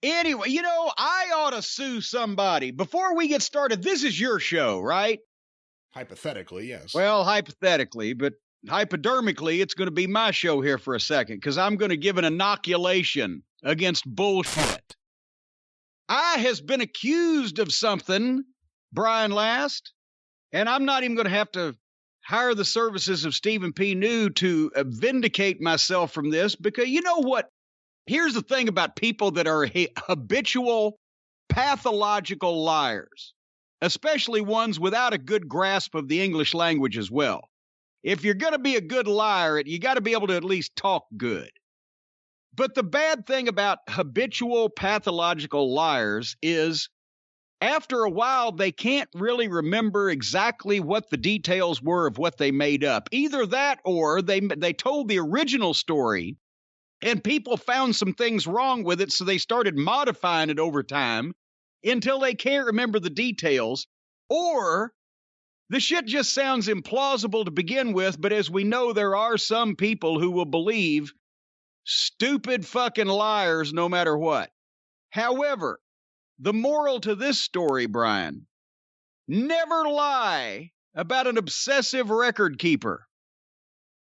Anyway, I ought to sue somebody. Before we get started, this is your show, right? Hypothetically, yes. Well, hypothetically, but hypodermically, it's going to be my show here for a second because I'm going to give an inoculation against bullshit. I has been accused of something, Brian Last, and I'm not even going to have to hire the services of Stephen P. New to vindicate myself from this, because you know what? Here's the thing about people that are habitual, pathological liars, especially ones without a good grasp of the English language as well. If you're going to be a good liar, you got to be able to at least talk good. But the bad thing about habitual, pathological liars is after a while, they can't really remember exactly what the details were of what they made up. Either that or they told the original story and people found some things wrong with it, so they started modifying it over time until they can't remember the details. Or the shit just sounds implausible to begin with, but as we know, there are some people who will believe stupid fucking liars no matter what. However, the moral to this story, Brian, never lie about an obsessive record keeper.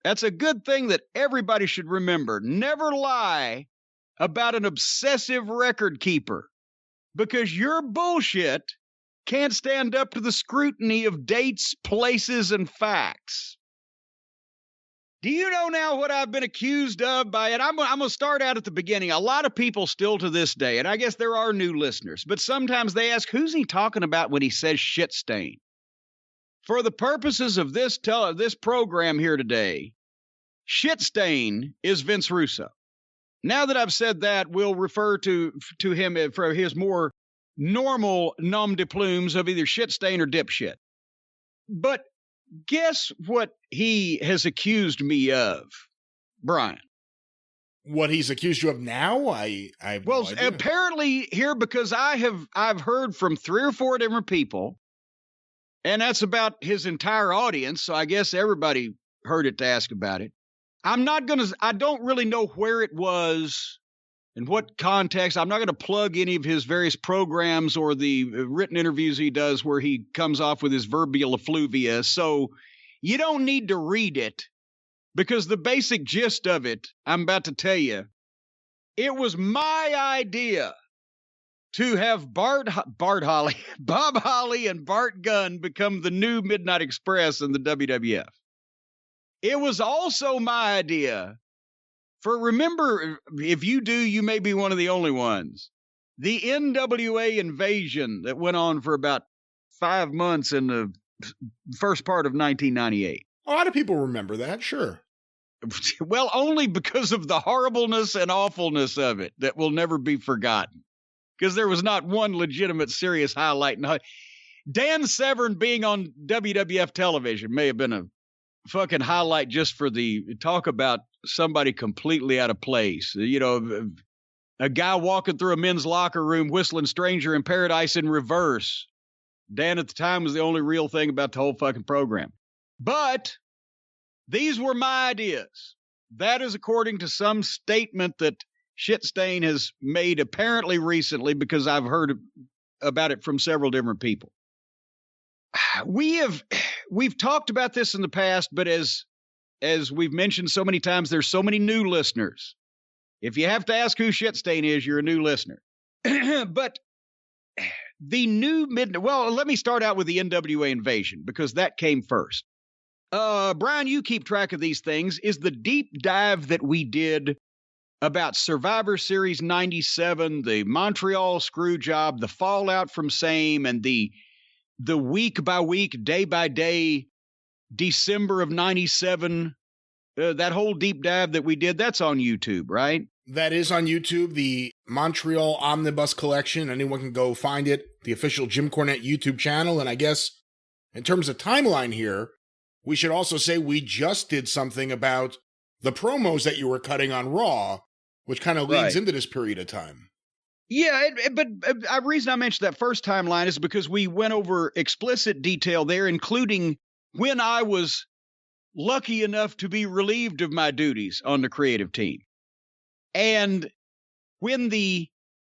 That's a good thing that everybody should remember. Never lie about an obsessive record keeper, because your bullshit can't stand up to the scrutiny of dates, places, and facts. Do you know now what I've been accused of by it? I'm going to start out at the beginning. A lot of people still to this day, and I guess there are new listeners, but sometimes they ask, who's he talking about when he says shit stain? For the purposes of this program here today, shit stain is Vince Russo. Now that I've said that, we'll refer to him for his more normal nom de plumes of either shit stain or dipshit. But guess what he has accused me of, Brian? What he's accused you of now? Well, no apparently here, because I've heard from 3 or 4 different people, and that's about his entire audience, so I guess everybody heard it to ask about it. I don't really know where it was and what context. I'm not going to plug any of his various programs or the written interviews he does where he comes off with his verbial effluvia. So you don't need to read it, because the basic gist of it, I'm about to tell you, it was my idea to have Bob Holly and Bart Gunn become the new Midnight Express in the WWF. It was also my idea remember, if you do, you may be one of the only ones, the NWA invasion that went on for about 5 months in the first part of 1998. A lot of people remember that, sure. Well, only because of the horribleness and awfulness of it that will never be forgotten. Because there was not one legitimate, serious highlight. Dan Severn being on WWF television may have been a fucking highlight just for the talk about somebody completely out of place. You know, a guy walking through a men's locker room whistling Stranger in Paradise in reverse. Dan at the time was the only real thing about the whole fucking program. But these were my ideas. That is according to some statement that Shitstain has made apparently recently, because I've heard about it from several different people. We've talked about this in the past, but as we've mentioned so many times, there's so many new listeners. If you have to ask who Shitstain is, you're a new listener. But the new well, let me start out with the NWA invasion, because that came first. Brian, you keep track of these things. Is the deep dive that we did about Survivor Series 97, the Montreal screw job, the fallout from same, and the week by week, day by day, December of 97, that whole deep dive that we did, that's on YouTube, right? That is on YouTube, the Montreal Omnibus Collection. Anyone can go find it, the official Jim Cornette YouTube channel. And I guess in terms of timeline here, we should also say we just did something about the promos that you were cutting on Raw, which kind of leads into this period of time. Yeah, but the reason I mentioned that first timeline is because we went over explicit detail there, including when I was lucky enough to be relieved of my duties on the creative team. And when the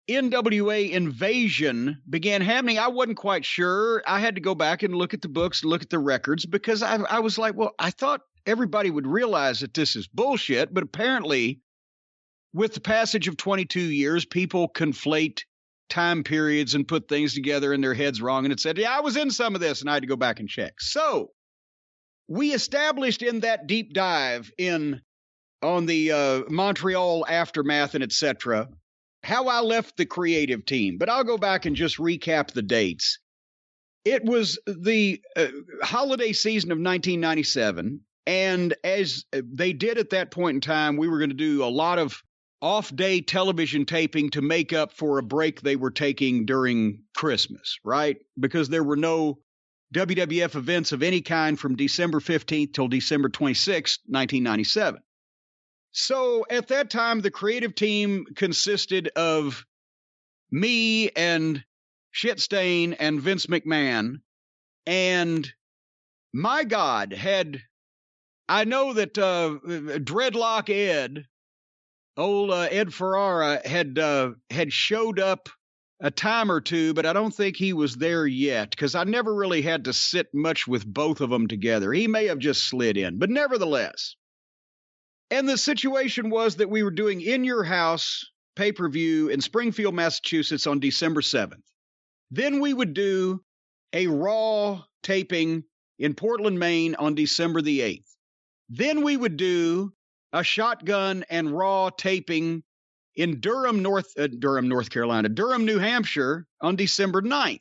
NWA invasion began happening, I wasn't quite sure. I had to go back and look at the books, look at the records, because I was like, well, I thought everybody would realize that this is bullshit. But apparently, with the passage of 22 years, people conflate time periods and put things together in their heads wrong. And it said, yeah, I was in some of this, and I had to go back and check. So we established in that deep dive on the Montreal aftermath and etc., how I left the creative team. But I'll go back and just recap the dates. It was the holiday season of 1997. And as they did at that point in time, we were going to do a lot of off-day television taping to make up for a break they were taking during Christmas, right? Because there were no WWF events of any kind from December 15th till December 26th, 1997. So at that time, the creative team consisted of me and Shitstain and Vince McMahon. And my God, I know that Dreadlock Ed, old Ed Ferrara, had showed up a time or two, but I don't think he was there yet, because I never really had to sit much with both of them together. He may have just slid in, but nevertheless. And the situation was that we were doing In Your House pay-per-view in Springfield, Massachusetts on December 7th. Then we would do a Raw taping in Portland, Maine on December the 8th. Then we would do a Shotgun and Raw taping in Durham, North Carolina, Durham, New Hampshire on December 9th.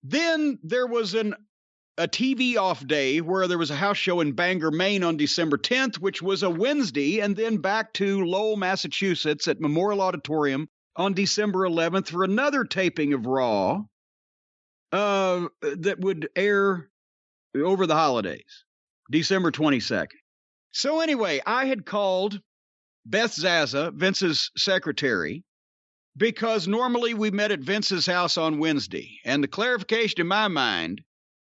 Then there was a TV off day where there was a house show in Bangor, Maine on December 10th, which was a Wednesday, and then back to Lowell, Massachusetts at Memorial Auditorium on December 11th for another taping of Raw that would air over the holidays, December 22nd. So anyway, I had called Beth Zaza, Vince's secretary, because normally we met at Vince's house on Wednesday, and the clarification in my mind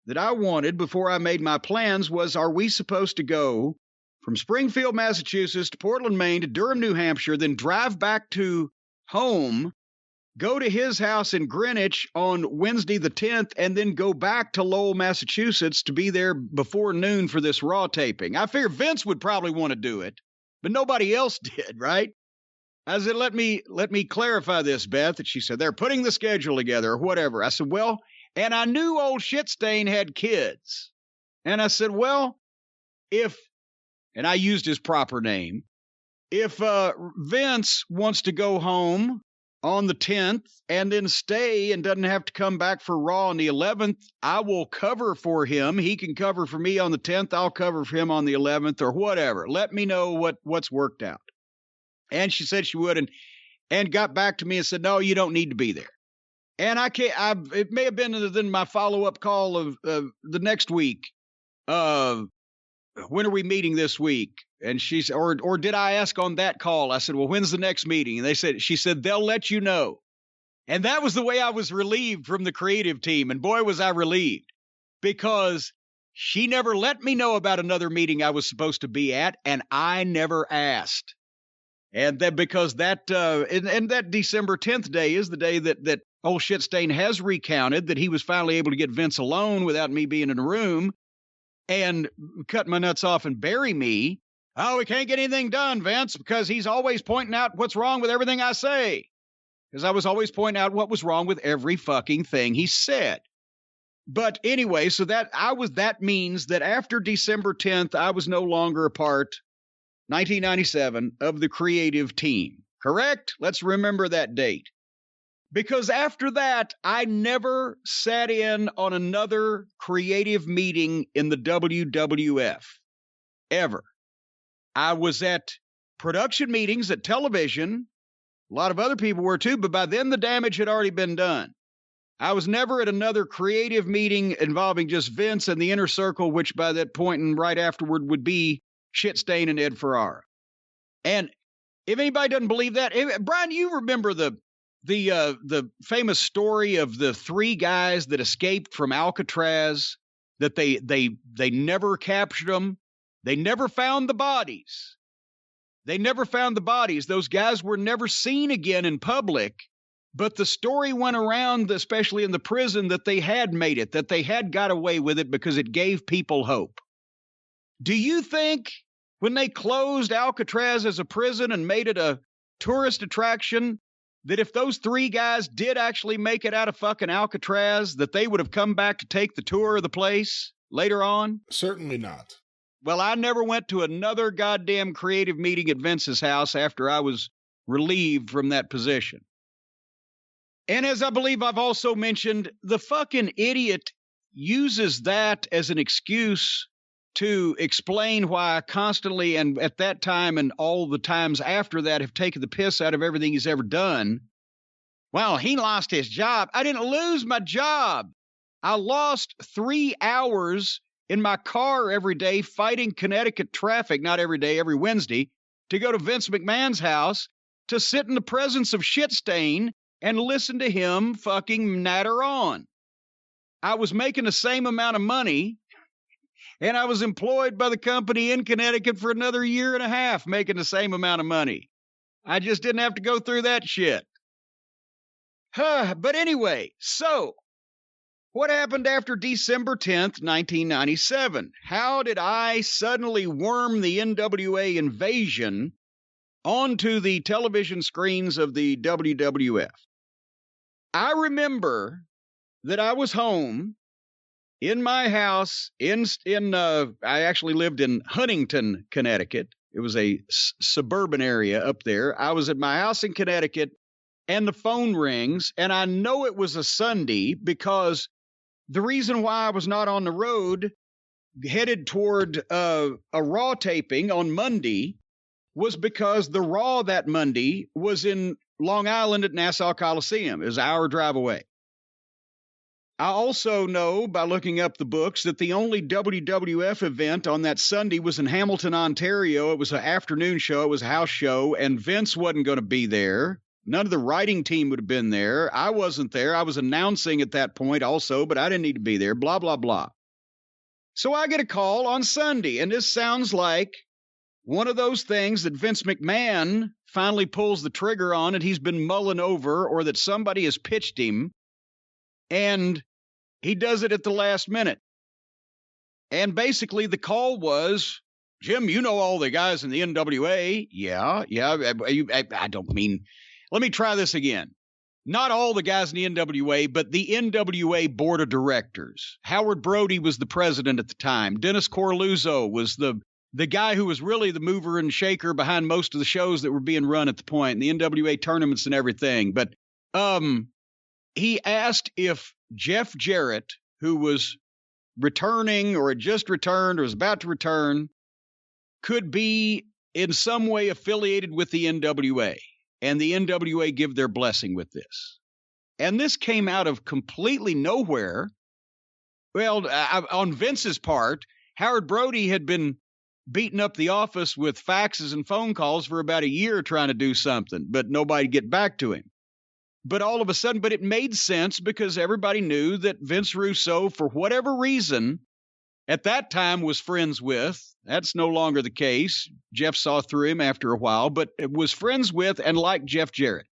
that I wanted before I made my plans was, are we supposed to go from Springfield, Massachusetts to Portland, Maine to Durham, New Hampshire, then drive back to home, go to his house in Greenwich on Wednesday the 10th, and then go back to Lowell, Massachusetts to be there before noon for this Raw taping? I figured Vince would probably want to do it, but nobody else did, right? I said, let me clarify this, Beth. And she said, they're putting the schedule together or whatever. I said, well, and I knew old Shitstain had kids. And I said, well, and I used his proper name, if Vince wants to go home on the 10th and then stay and doesn't have to come back for Raw on the 11th, I will cover for him. He can cover for me on the 10th. I'll cover for him on the 11th or whatever. Let me know what's worked out. And she said she would, and got back to me and said, no, you don't need to be there. And it may have been in my follow-up call of the next week. When are we meeting this week? And she said, or did I ask on that call? I said, well, when's the next meeting? And she said, they'll let you know. And that was the way I was relieved from the creative team. And boy, was I relieved, because she never let me know about another meeting I was supposed to be at, and I never asked. And then because that December 10th day is the day that old Shitstain has recounted that he was finally able to get Vince alone without me being in the room and cut my nuts off and bury me. Oh, we can't get anything done, Vince, because he's always pointing out what's wrong with everything I say. Because I was always pointing out what was wrong with every fucking thing he said. But anyway, so that means that after December 10th, I was no longer a part, 1997, of the creative team. Correct? Let's remember that date. Because after that, I never sat in on another creative meeting in the WWF. Ever. I was at production meetings at television. A lot of other people were too, but by then the damage had already been done. I was never at another creative meeting involving just Vince and the inner circle, which by that point and right afterward would be Shitstain and Ed Ferrara. And if anybody doesn't believe that, Brian, you remember the famous story of the three guys that escaped from Alcatraz, that they never captured them. They never found the bodies. Those guys were never seen again in public But the story went around, especially in the prison, that they had made it, that they had got away with it because it gave people hope. Do you think when they closed Alcatraz as a prison and made it a tourist attraction, that if those three guys did actually make it out of fucking Alcatraz, that they would have come back to take the tour of the place later on? Certainly not. Well, I never went to another goddamn creative meeting at Vince's house after I was relieved from that position. And as I believe I've also mentioned, the fucking idiot uses that as an excuse to explain why I constantly, and at that time and all the times after that, have taken the piss out of everything he's ever done. Well, he lost his job. I didn't lose my job. I lost 3 hours in my car every day fighting Connecticut traffic, not every day, every Wednesday, to go to Vince McMahon's house to sit in the presence of Shitstain and listen to him fucking natter on. I was making the same amount of money, and I was employed by the company in Connecticut for another year and a half, making the same amount of money. I just didn't have to go through that shit. But anyway, so what happened after December 10th, 1997? How did I suddenly worm the NWA invasion onto the television screens of the WWF? I remember that I was home in my house I actually lived in Huntington, Connecticut. It was a suburban area up there. I was at my house in Connecticut, and the phone rings, and I know it was a Sunday because the reason why I was not on the road headed toward a Raw taping on Monday was because the Raw that Monday was in Long Island at Nassau Coliseum. It was an hour drive away. I also know by looking up the books that the only WWF event on that Sunday was in Hamilton, Ontario. It was an afternoon show. It was a house show, and Vince wasn't going to be there. None of the writing team would have been there. I wasn't there. I was announcing at that point also, but I didn't need to be there, blah, blah, blah. So I get a call on Sunday, and this sounds like one of those things that Vince McMahon finally pulls the trigger on and he's been mulling over, or that somebody has pitched him, and he does it at the last minute. And basically the call was, Jim, you know all the guys in the NWA. Yeah. I don't mean, let me try this again. Not all the guys in the NWA, but the NWA board of directors. Howard Brody was the president at the time. Dennis Cornette was the guy who was really the mover and shaker behind most of the shows that were being run at the point, and the NWA tournaments and everything. But he asked if Jeff Jarrett, who was returning or had just returned or was about to return, could be in some way affiliated with the NWA, and the NWA give their blessing with this. And this came out of completely nowhere. Well, on Vince's part, Howard Brody had been beating up the office with faxes and phone calls for about a year trying to do something, but nobody get back to him. But all of a sudden, but it made sense because everybody knew that Vince Russo, for whatever reason, at that time was friends with. That's no longer the case. Jeff saw through him after a while, but it was friends with and liked Jeff Jarrett.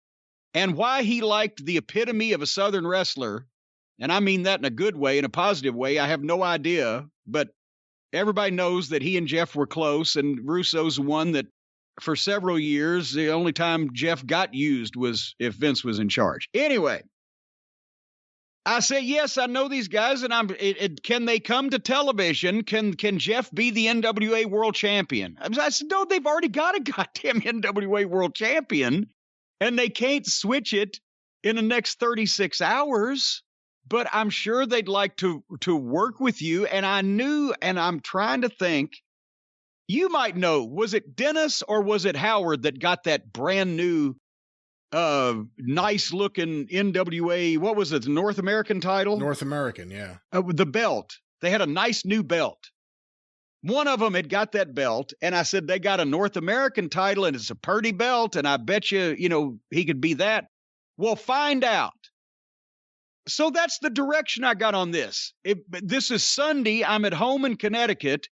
And why he liked the epitome of a Southern wrestler, and I mean that in a good way, in a positive way, I have no idea, but everybody knows that he and Jeff were close, and Russo's the one that for several years, the only time Jeff got used was if Vince was in charge. Anyway, I say, yes, I know these guys, and can they come to television? Can Jeff be the NWA world champion? I said, no, they've already got a goddamn NWA world champion, and they can't switch it in the next 36 hours. But I'm sure they'd like to work with you. And I knew, and I'm trying to think, you might know, was it Dennis or was it Howard that got that brand new, nice looking NWA? What was it? The North American title? North American, yeah. The belt. They had a nice new belt. One of them had got that belt, and I said, they got a North American title, and it's a pretty belt, and I bet you, he could be that. Well, find out. So that's the direction I got on this. This is Sunday. I'm at home in Connecticut,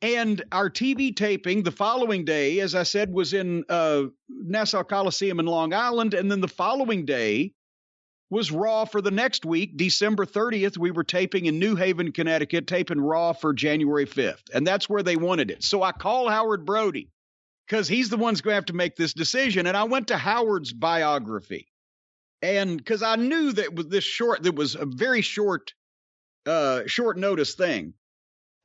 and our TV taping the following day, as I said, was in Nassau Coliseum in Long Island. And then the following day, was Raw for the next week. December 30th, we were taping in New Haven, Connecticut, taping Raw for January 5th. And that's where they wanted it. So I call Howard Brody because he's the one's going to have to make this decision. And I went to Howard's biography. And because I knew that was a very short notice thing.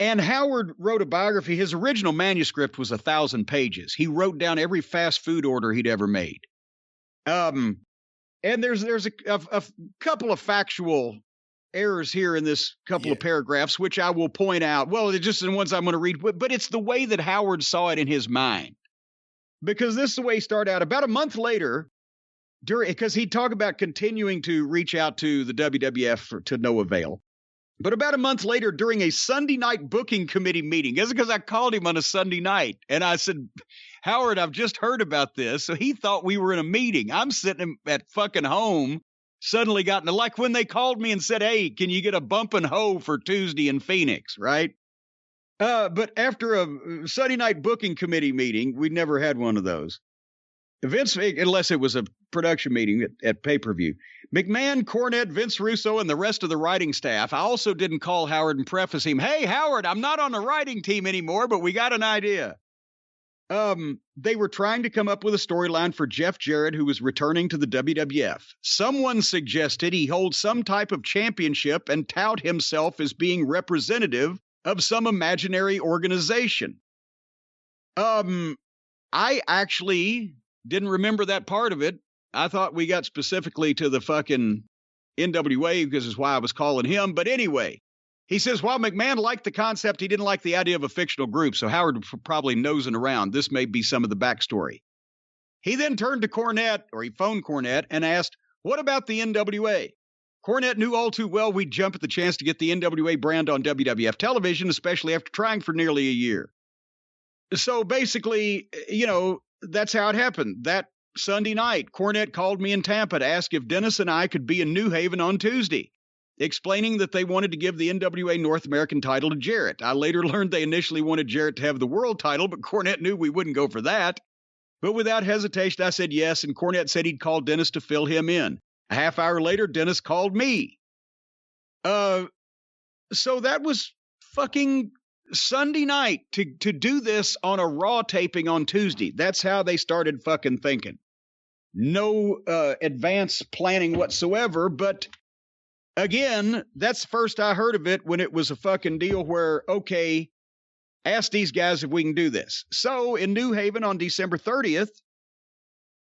And Howard wrote a biography. His original manuscript was 1,000 pages. He wrote down every fast food order he'd ever made. And there's a couple of factual errors here in this couple of paragraphs, which I will point out. Well, they're just the ones I'm going to read, but it's the way that Howard saw it in his mind. Because this is the way he started out. About a month later, because he'd talk about continuing to reach out to the WWF to no avail. But about a month later, during a Sunday night booking committee meeting, that's because I called him on a Sunday night, and I said, Howard, I've just heard about this. So he thought we were in a meeting. I'm sitting at fucking home, suddenly got into, like when they called me and said, hey, can you get a bump and hoe for Tuesday in Phoenix, right? But after a Sunday night booking committee meeting, we'd never had one of those. Vince, unless it was a production meeting at pay-per-view, McMahon, Cornette, Vince Russo, and the rest of the writing staff. I also didn't call Howard and preface him, hey, Howard, I'm not on the writing team anymore, but we got an idea. They were trying to come up with a storyline for Jeff Jarrett, who was returning to the WWF. Someone suggested he hold some type of championship and tout himself as being representative of some imaginary organization. I actually didn't remember that part of it. I thought we got specifically to the fucking NWA because it's why I was calling him. But anyway, he says, while McMahon liked the concept, he didn't like the idea of a fictional group. So Howard probably nosing around. This may be some of the backstory. He then turned to Cornette, or he phoned Cornette and asked, what about the NWA? Cornette knew all too well we'd jump at the chance to get the NWA brand on WWF television, especially after trying for nearly a year. So basically, that's how it happened. That Sunday night, Cornette called me in Tampa to ask if Dennis and I could be in New Haven on Tuesday, explaining that they wanted to give the NWA North American title to Jarrett. I later learned they initially wanted Jarrett to have the world title, but Cornette knew we wouldn't go for that. But without hesitation, I said yes, and Cornette said he'd call Dennis to fill him in. A half hour later, Dennis called me. So that was fucking Sunday night to do this on a Raw taping on Tuesday. That's how they started fucking thinking. No advanced planning whatsoever, but again, that's the first I heard of it when it was a fucking deal where, okay, ask these guys if we can do this. So in New Haven on December 30th,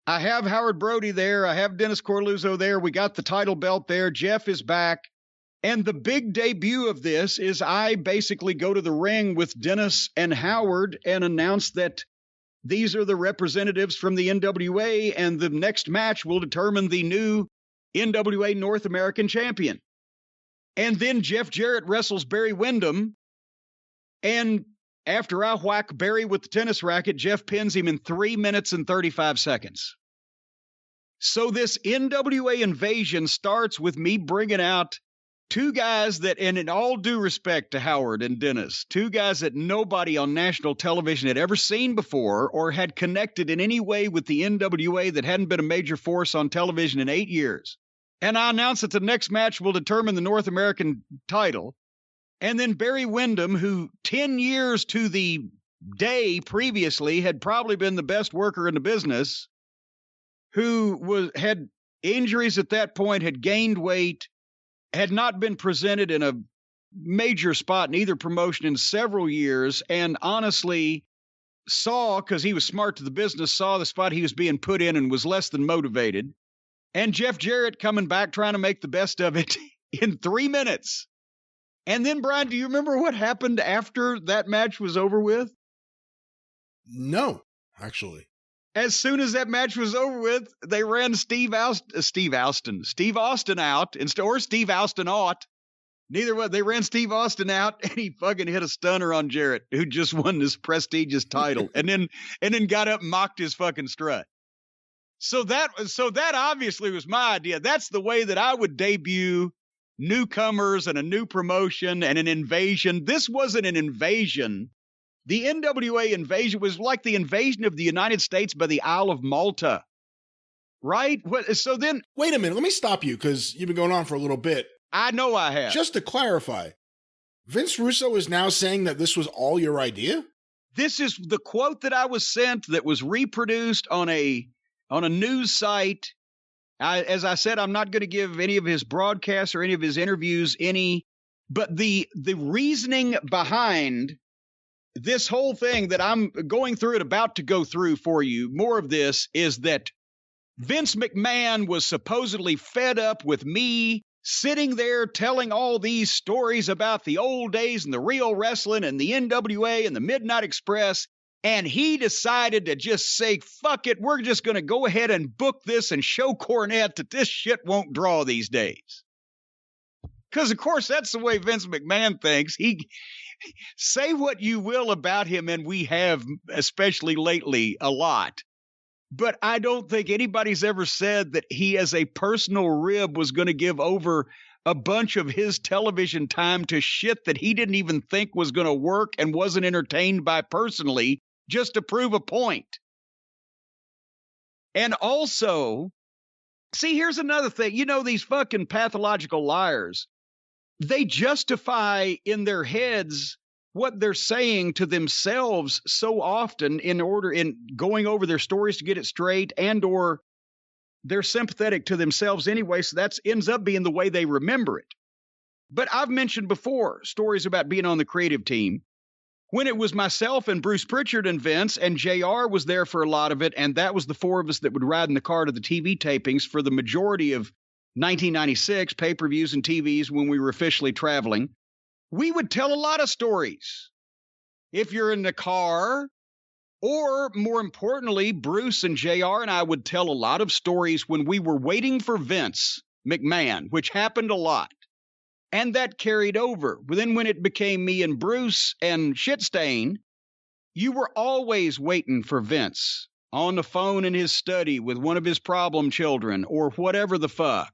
I have Howard Brody there. I have Dennis Corluzzo there. We got the title belt there. Jeff is back. And the big debut of this is I basically go to the ring with Dennis and Howard and announce that these are the representatives from the NWA, and the next match will determine the new NWA North American champion. And then Jeff Jarrett wrestles Barry Windham. And after I whack Barry with the tennis racket, Jeff pins him in 3 minutes and 35 seconds. So this NWA invasion starts with me bringing out two guys that, and in all due respect to Howard and Dennis, two guys that nobody on national television had ever seen before or had connected in any way with the NWA that hadn't been a major force on television in 8 years. And I announced that the next match will determine the North American title. And then Barry Windham, who 10 years to the day previously had probably been the best worker in the business, who had injuries at that point, had gained weight, had not been presented in a major spot in either promotion in several years, and honestly saw, because he was smart to the business, saw the spot he was being put in and was less than motivated. And Jeff Jarrett coming back trying to make the best of it in 3 minutes. And then, Brian, do you remember what happened after that match was over with? No, actually. As soon as that match was over with, they ran Steve Austin out, or Steve Austin out. Neither way, they ran Steve Austin out, and he fucking hit a stunner on Jarrett, who just won this prestigious title, and then got up and mocked his fucking strut. So that obviously was my idea. That's the way that I would debut newcomers and a new promotion and an invasion. This wasn't an invasion. The NWA invasion was like the invasion of the United States by the Isle of Malta, right? So then... Wait a minute, let me stop you, because you've been going on for a little bit. I know I have. Just to clarify, Vince Russo is now saying that this was all your idea? This is the quote that I was sent that was reproduced on a news site. As I said, I'm not going to give any of his broadcasts or any of his interviews but the reasoning behind this whole thing that I'm going through and about to go through for you, more of this, is that Vince McMahon was supposedly fed up with me sitting there telling all these stories about the old days and the real wrestling and the NWA and the Midnight Express, and he decided to just say, fuck it, we're just going to go ahead and book this and show Cornette that this shit won't draw these days. Because, of course, that's the way Vince McMahon thinks. Say what you will about him, and we have, especially lately, a lot. But I don't think anybody's ever said that he, as a personal rib, was going to give over a bunch of his television time to shit that he didn't even think was going to work and wasn't entertained by personally, just to prove a point. And also, see, here's another thing. You know, these fucking pathological liars, they justify in their heads what they're saying to themselves so often in going over their stories to get it straight, and or they're sympathetic to themselves anyway, so that ends up being the way they remember it. But I've mentioned before stories about being on the creative team when it was myself and Bruce Pritchard and Vince, and JR was there for a lot of it, and that was the four of us that would ride in the car to the TV tapings for the majority of 1996, pay-per-views and TVs when we were officially traveling. We would tell a lot of stories. If you're in the car, or more importantly, Bruce and JR and I would tell a lot of stories when we were waiting for Vince McMahon, which happened a lot. And that carried over. But then when it became me and Bruce and Shitstain, you were always waiting for Vince on the phone in his study with one of his problem children or whatever the fuck.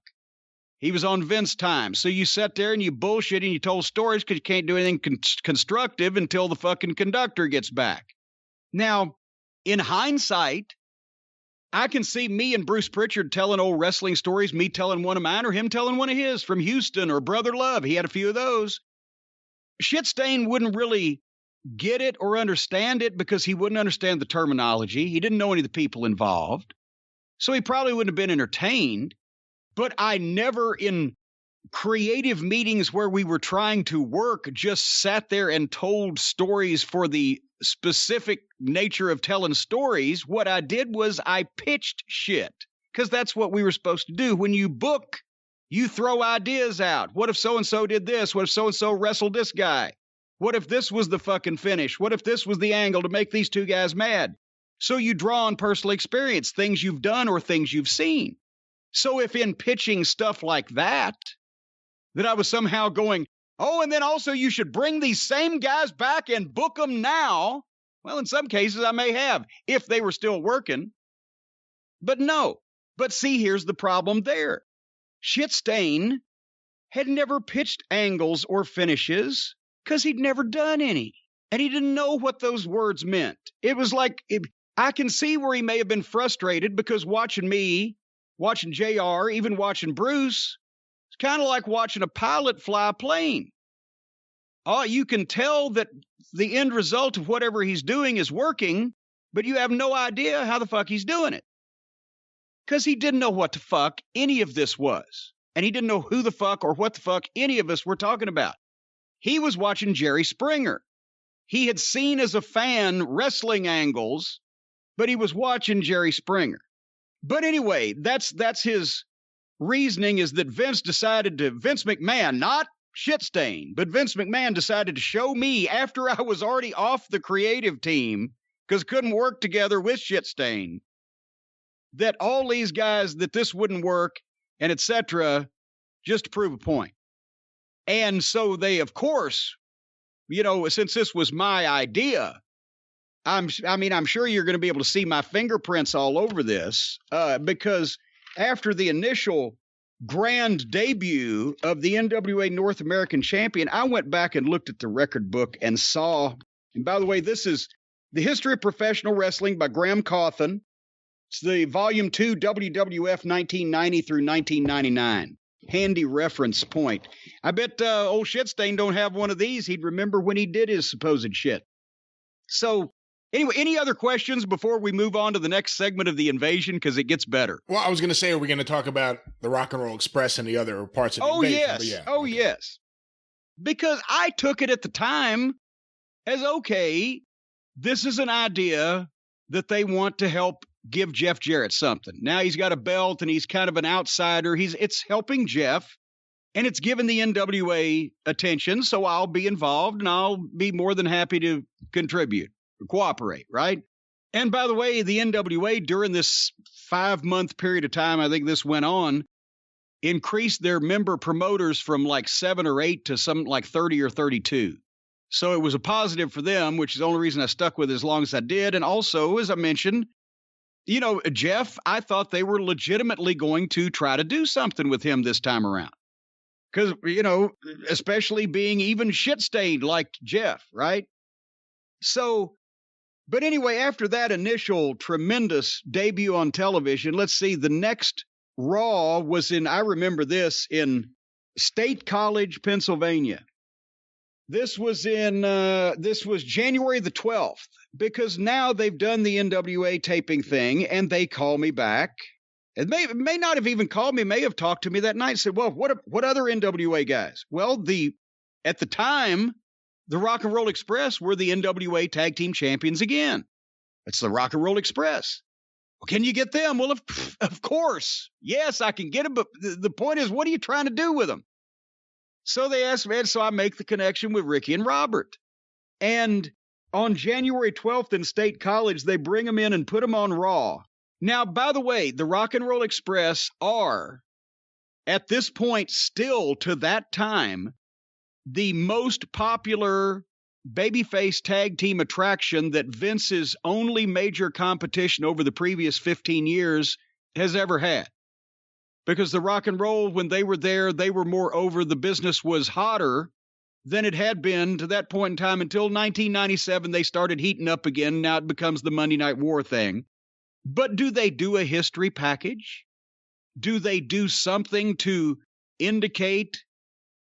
He was on Vince time. So you sat there and you bullshit and you told stories because you can't do anything constructive until the fucking conductor gets back. Now, in hindsight, I can see me and Bruce Pritchard telling old wrestling stories, me telling one of mine or him telling one of his from Houston or Brother Love. He had a few of those. Shitstain wouldn't really get it or understand it because he wouldn't understand the terminology. He didn't know any of the people involved. So he probably wouldn't have been entertained. But I never, in creative meetings where we were trying to work, just sat there and told stories for the specific nature of telling stories. What I did was I pitched shit, because that's what we were supposed to do. When you book, you throw ideas out. What if so-and-so did this? What if so-and-so wrestled this guy? What if this was the fucking finish? What if this was the angle to make these two guys mad? So you draw on personal experience, things you've done or things you've seen. So if in pitching stuff like that I was somehow going, oh, and then also you should bring these same guys back and book them now. Well, in some cases I may have, if they were still working. But no. But see, here's the problem there. Shitstain had never pitched angles or finishes because he'd never done any. And he didn't know what those words meant. It was like, I can see where he may have been frustrated because watching me, watching JR, even watching Bruce, it's kind of like watching a pilot fly a plane. Oh, you can tell that the end result of whatever he's doing is working, but you have no idea how the fuck he's doing it. Because he didn't know what the fuck any of this was. And he didn't know who the fuck or what the fuck any of us were talking about. He was watching Jerry Springer. He had seen as a fan wrestling angles, but he was watching Jerry Springer. But anyway, that's his reasoning, is that Vince McMahon, not Shitstain, but Vince McMahon decided to show me after I was already off the creative team because couldn't work together with Shitstain, that all these guys, that this wouldn't work and etc., just to prove a point. And so they, of course, since this was my idea, I'm sure you're going to be able to see my fingerprints all over this because after the initial grand debut of the NWA North American Champion, I went back and looked at the record book and saw, and by the way, this is The History of Professional Wrestling by Graham Cawthon. It's the Volume 2 WWF 1990 through 1999. Handy reference point. I bet old Shitstain don't have one of these. He'd remember when he did his supposed shit. So, anyway, any other questions before we move on to the next segment of the invasion? Because it gets better. Well, I was going to say, are we going to talk about the Rock and Roll Express and the other parts of the invasion? Yes. Yeah. Oh, okay. Yes. Because I took it at the time as, okay, this is an idea that they want to help give Jeff Jarrett something. Now he's got a belt and he's kind of an outsider. It's helping Jeff, and it's given the NWA attention, so I'll be involved and I'll be more than happy to contribute, cooperate, right? And by the way, the NWA during this 5-month period of time, I think this went on, increased their member promoters from like 7 or 8 to something like 30 or 32. So it was a positive for them, which is the only reason I stuck with it as long as I did. And also, as I mentioned, you know, Jeff, I thought they were legitimately going to try to do something with him this time around. Because, you know, especially being even shit-stained like Jeff, right? So, but anyway, after that initial tremendous debut on television, let's see, the next Raw was I remember this, in State College, Pennsylvania. This was January the 12th, because now they've done the NWA taping thing, and they call me back. It may not have even called me, may have talked to me that night and said, well, what other NWA guys? Well, at the time, the Rock and Roll Express were the NWA Tag Team Champions again. It's the Rock and Roll Express. Well, can you get them? Well, of course. Yes, I can get them, but the point is, what are you trying to do with them? So they asked me, and so I make the connection with Ricky and Robert. And on January 12th in State College, they bring them in and put them on Raw. Now, by the way, the Rock and Roll Express are, at this point, still to that time, the most popular babyface tag team attraction that Vince's only major competition over the previous 15 years has ever had. Because the Rock and Roll, when they were there, they were more over. The business was hotter than it had been to that point in time until 1997. They started heating up again. Now it becomes the Monday Night War thing. But do they do a history package? Do they do something to indicate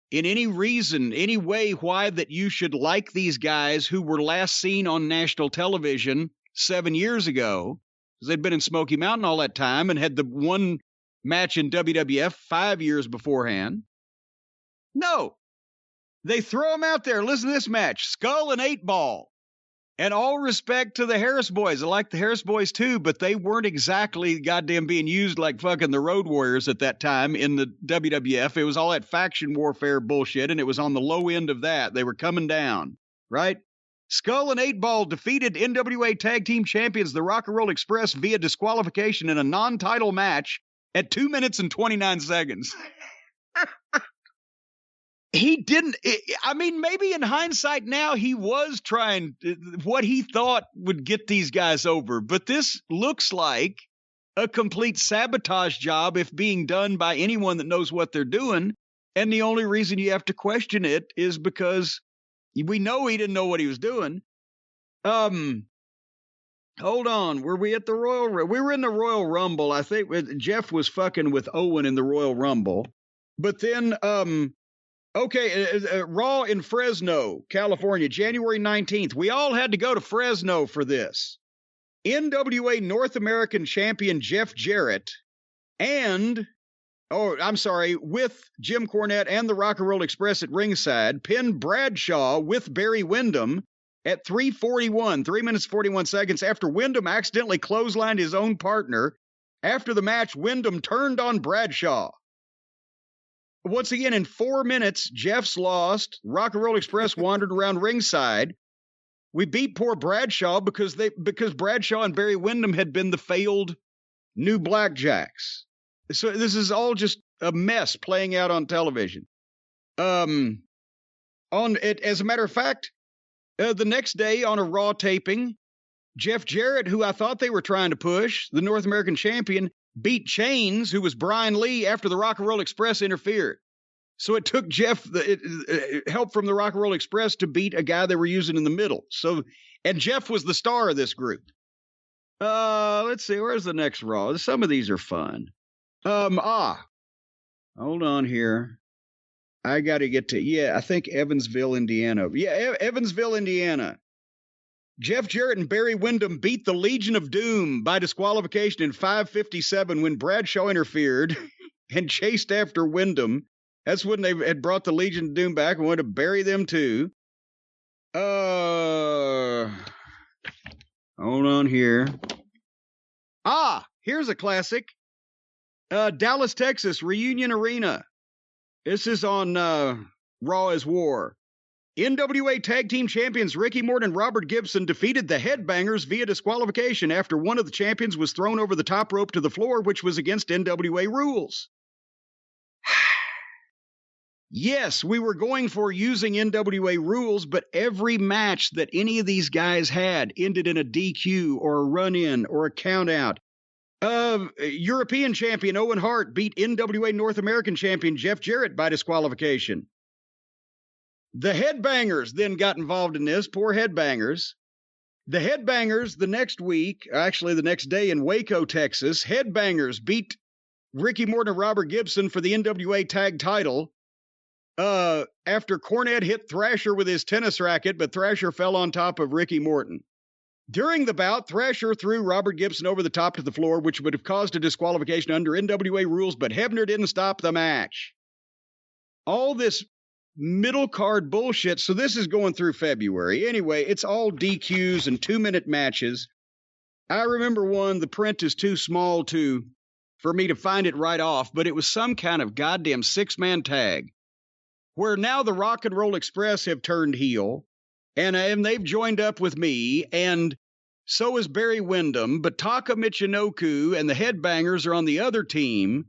in any reason, any way, why that you should like these guys who were last seen on national television 7 years ago? Because they'd been in Smoky Mountain all that time and had the one match in WWF 5 years beforehand. No. They throw them out there. Listen to this match. Skull and 8 Ball. And all respect to the Harris Boys. I like the Harris Boys too, but they weren't exactly goddamn being used like fucking the Road Warriors at that time in the WWF. It was all that faction warfare bullshit, and it was on the low end of that. They were coming down, right? Skull and 8 Ball defeated NWA Tag Team Champions, the Rock and Roll Express, via disqualification in a non-title match at 2 minutes and 29 seconds. He didn't, I mean, maybe in hindsight now he was trying what he thought would get these guys over, but this looks like a complete sabotage job if being done by anyone that knows what they're doing. And the only reason you have to question it is because we know he didn't know what he was doing. Hold on. Were we at the we were in the Royal Rumble. I think Jeff was fucking with Owen in the Royal Rumble. But then, okay, Raw in Fresno, California, January 19th. We all had to go to Fresno for this. NWA North American Champion Jeff Jarrett with Jim Cornette and the Rock and Roll Express at ringside, pinned Bradshaw with Barry Windham at 3 minutes 41 seconds after Windham accidentally clotheslined his own partner. After the match, Windham turned on Bradshaw. Once again, in 4 minutes, Jeff's lost. Rock and Roll Express wandered around ringside. We beat poor Bradshaw because Bradshaw and Barry Windham had been the failed new Blackjacks. So this is all just a mess playing out on television. As a matter of fact, the next day on a Raw taping, Jeff Jarrett, who I thought they were trying to push, the North American champion, beat Chains, who was Brian Lee, after the Rock and Roll Express interfered. So it took Jeff help from the Rock and Roll Express to beat a guy they were using in the middle. And Jeff was the star of this group. Let's see. Where's the next Raw? Some of these are fun. Hold on here. I got to get to, I think Evansville, Indiana. Yeah, Evansville, Indiana. Jeff Jarrett and Barry Windham beat the Legion of Doom by disqualification in 5:57 when Bradshaw interfered and chased after Windham. That's when they had brought the Legion of Doom back and wanted to bury them too. Hold on here. Here's a classic. Dallas, Texas, Reunion Arena. This is on Raw as War. NWA Tag Team Champions Ricky Morton and Robert Gibson defeated the Headbangers via disqualification after one of the champions was thrown over the top rope to the floor, which was against NWA rules. Yes, we were going for using NWA rules, but every match that any of these guys had ended in a DQ or a run-in or a count-out. European champion Owen Hart beat NWA North American champion Jeff Jarrett by disqualification. The Headbangers then got involved in this. Poor Headbangers. The Headbangers the next week, actually the next day in Waco, Texas, Headbangers beat Ricky Morton and Robert Gibson for the NWA tag title after Cornette hit Thrasher with his tennis racket, but Thrasher fell on top of Ricky Morton. During the bout, Thrasher threw Robert Gibson over the top to the floor, which would have caused a disqualification under NWA rules, but Hebner didn't stop the match. All this middle card bullshit. So this is going through February. Anyway, it's all DQs and 2-minute matches. I remember one, the print is too small for me to find it right off, but it was some kind of goddamn 6-man tag where now the Rock and Roll Express have turned heel and they've joined up with me, and so is Barry Windham, but Taka Michinoku and the Headbangers are on the other team,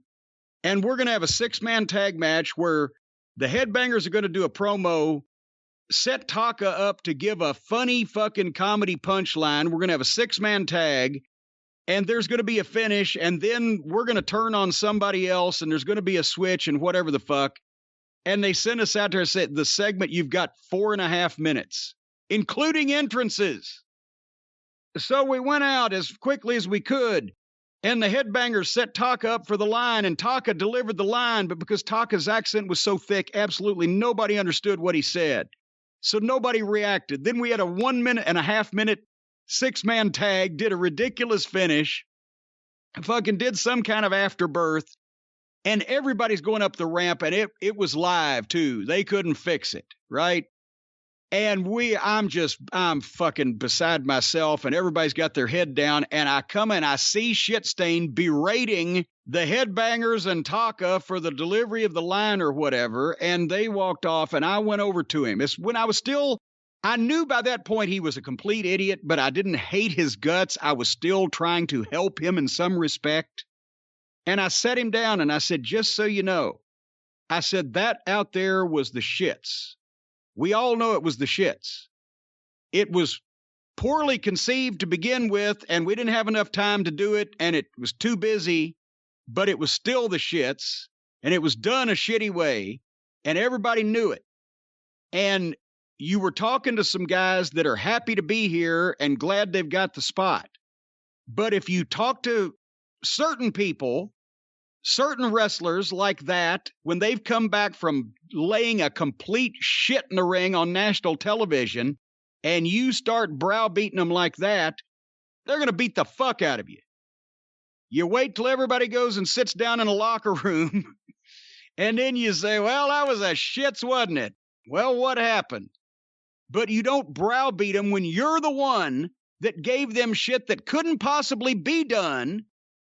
and we're going to have a 6-man tag match where the Headbangers are going to do a promo, set Taka up to give a funny fucking comedy punchline. We're going to have a 6-man tag, and there's going to be a finish, and then we're going to turn on somebody else, and there's going to be a switch and whatever the fuck. And they sent us out there and said, the segment, you've got 4.5 minutes, including entrances. So we went out as quickly as we could. And the Headbangers set Taka up for the line, and Taka delivered the line, but because Taka's accent was so thick, absolutely nobody understood what he said. So nobody reacted. Then we had a 1.5 minute 6-man tag, did a ridiculous finish, fucking did some kind of afterbirth, and everybody's going up the ramp, and it was live too. They couldn't fix it, right? And I'm fucking beside myself, and everybody's got their head down, and I come and I see Shitstain berating the Headbangers and Taka for the delivery of the line or whatever, and they walked off, and I went over to him. It's when I knew by that point he was a complete idiot, but I didn't hate his guts. I was still trying to help him in some respect. And I sat him down, and I said, just so you know, I said, that out there was the shits. We all know it was the shits. It was poorly conceived to begin with, and we didn't have enough time to do it, and it was too busy, but it was still the shits, and it was done a shitty way, and everybody knew it. And you were talking to some guys that are happy to be here and glad they've got the spot. But if you talk to certain people, certain wrestlers like that, when they've come back from laying a complete shit in the ring on national television, and you start browbeating them like that, they're going to beat the fuck out of you. You wait till everybody goes and sits down in a locker room, and then you say, well, that was a shits, wasn't it? Well, what happened? But you don't browbeat them when you're the one that gave them shit that couldn't possibly be done,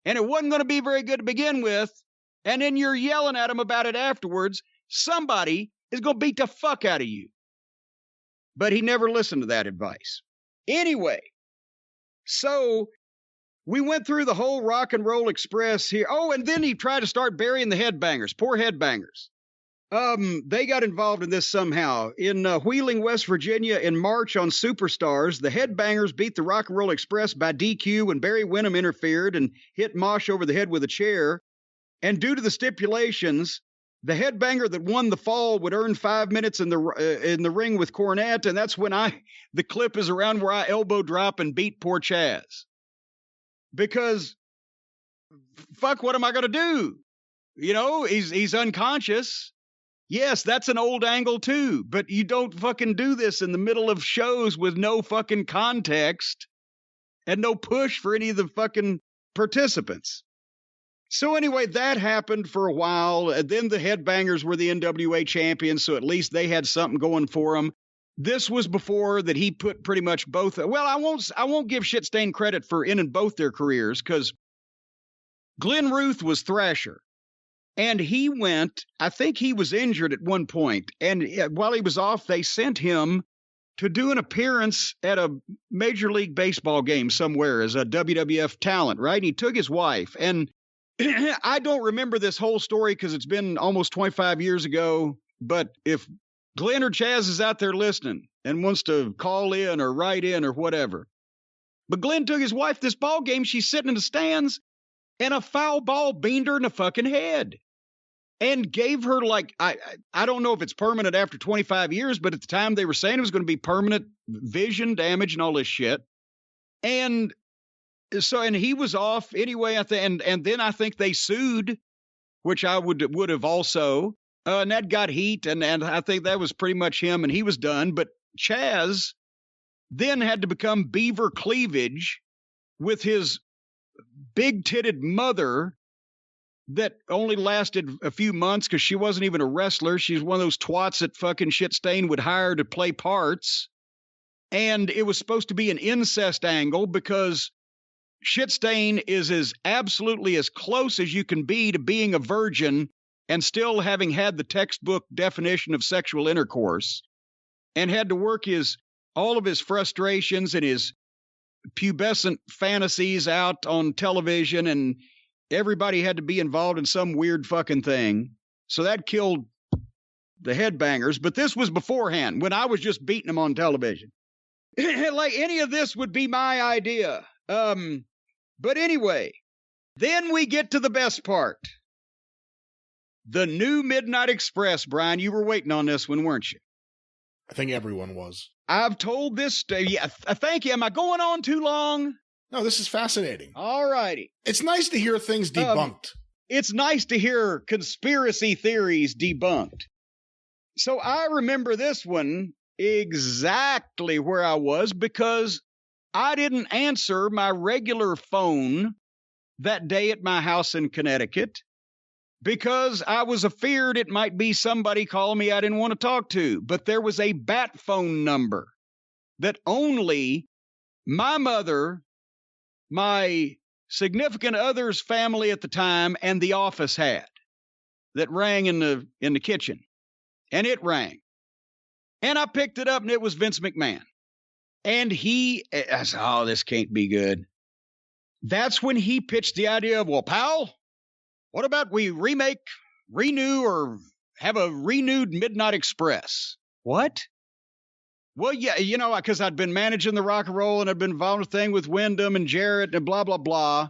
and it wasn't going to be very good to begin with, and then you're yelling at them about it afterwards. Somebody is going to beat the fuck out of you. But he never listened to that advice. Anyway, so we went through the whole Rock and Roll Express here. Oh, and then he tried to start burying the Headbangers. Poor Headbangers. They got involved in this somehow. In Wheeling, West Virginia in March on Superstars, the Headbangers beat the Rock and Roll Express by DQ when Barry Windham interfered and hit Mosh over the head with a chair. And due to the stipulations, the Headbanger that won the fall would earn 5 minutes in the ring with Cornette, and that's when the clip is around where I elbow drop and beat poor Chaz. because fuck, what am I going to do? You know, he's unconscious. Yes, that's an old angle too, but you don't fucking do this in the middle of shows with no fucking context and no push for any of the fucking participants. So anyway, that happened for a while. And then the Headbangers were the NWA champions, so at least they had something going for them. This was before that he put pretty much both. Well, I won't give Shitstain credit for ending both their careers, because Glenn Ruth was Thrasher. And he went, I think he was injured at one point. And while he was off, they sent him to do an appearance at a Major League Baseball game somewhere as a WWF talent, right? And he took his wife. And I don't remember this whole story because it's been almost 25 years ago. But if Glenn or Chaz is out there listening and wants to call in or write in or whatever. But Glenn took his wife this ball game. She's sitting in the stands and a foul ball beamed her in the fucking head and gave her, like, I don't know if it's permanent after 25 years, but at the time they were saying it was going to be permanent vision damage and all this shit. And so, and he was off anyway, and then I think they sued, which I would have also, and that got heat, and I think that was pretty much him, and he was done. But Chaz then had to become Beaver Cleavage with his big-titted mother that only lasted a few months because she wasn't even a wrestler. She's one of those twats that fucking Shitstain would hire to play parts. And it was supposed to be an incest angle because Shitstain is as absolutely as close as you can be to being a virgin and still having had the textbook definition of sexual intercourse, and had to work all of his frustrations and his pubescent fantasies out on television, and everybody had to be involved in some weird fucking thing. So that killed the Headbangers. But this was beforehand when I was just beating them on television. Like any of this would be my idea. But anyway, then we get to the best part. The new Midnight Express, Brian. You were waiting on this one, weren't you? I think everyone was. I've told this. Yeah, thank you. Am I going on too long? No, this is fascinating. All righty. It's nice to hear things debunked. It's nice to hear conspiracy theories debunked. So I remember this one exactly where I was because I didn't answer my regular phone that day at my house in Connecticut because I was afeared it might be somebody calling me I didn't want to talk to. But there was a bat phone number that only my mother, my significant other's family at the time, and the office had, that rang in the kitchen. And it rang. And I picked it up, and it was Vince McMahon. And I said, oh, this can't be good. That's when he pitched the idea of, well, pal, what about we renew, or have a renewed Midnight Express? What? Well, yeah, you know, because I'd been managing the rock and roll, and I'd been involved in a thing with Wyndham and Jarrett and blah, blah, blah.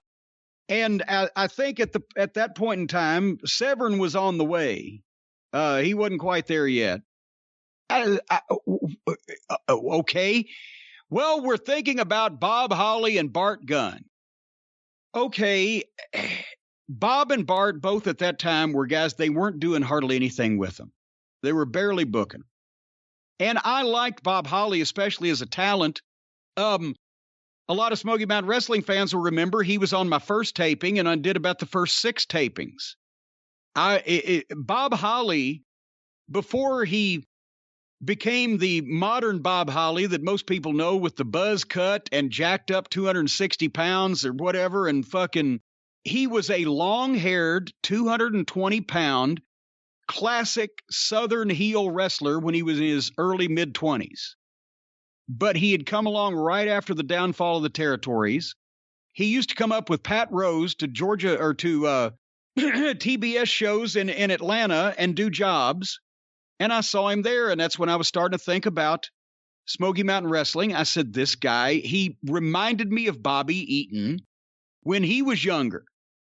And I think at that point in time, Severn was on the way. He wasn't quite there yet. Okay. Well, we're thinking about Bob Holly and Bart Gunn. Okay. Bob and Bart, both at that time, were guys, they weren't doing hardly anything with them. They were barely booking. And I liked Bob Holly, especially as a talent. A lot of Smoky Mountain Wrestling fans will remember he was on my first taping, and I did about the first 6 tapings. Bob Holly, before he became the modern Bob Holly that most people know with the buzz cut and jacked up 260 pounds or whatever, and fucking, he was a long-haired, 220-pound, classic Southern heel wrestler when he was in his early mid-20s. But he had come along right after the downfall of the territories. He used to come up with Pat Rose to Georgia, or to TBS shows in Atlanta and do jobs. And I saw him there, and that's when I was starting to think about Smoky Mountain Wrestling. I said, this guy, he reminded me of Bobby Eaton when he was younger.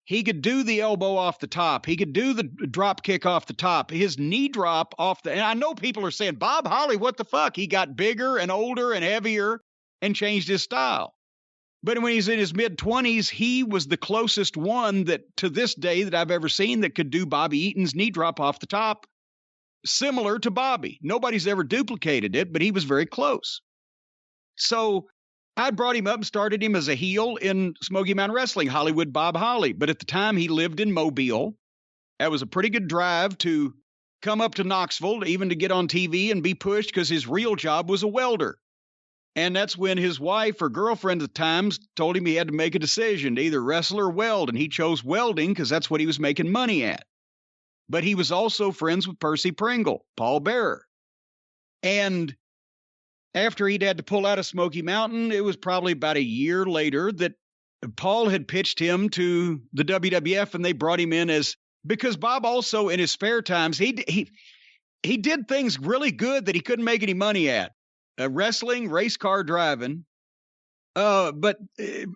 He could do the elbow off the top. He could do the drop kick off the top. His knee drop off and I know people are saying, Bob Holly, what the fuck? He got bigger and older and heavier and changed his style. But when he's in his mid-20s, he was the closest one that to this day that I've ever seen that could do Bobby Eaton's knee drop off the top, similar to Bobby. Nobody's ever duplicated it, but he was very close. So I brought him up and started him as a heel in Smoky Mountain Wrestling, Hollywood Bob Holly. But at the time, he lived in Mobile. That was a pretty good drive to come up to Knoxville, even to get on TV and be pushed, because his real job was a welder. And that's when his wife or girlfriend at the time told him he had to make a decision to either wrestle or weld. And he chose welding because that's what he was making money at. But he was also friends with Percy Pringle, Paul Bearer. And after he'd had to pull out of Smoky Mountain, it was probably about a year later that Paul had pitched him to the WWF, and they brought him in because Bob also in his spare times, he did things really good that he couldn't make any money at. Wrestling, race car driving. But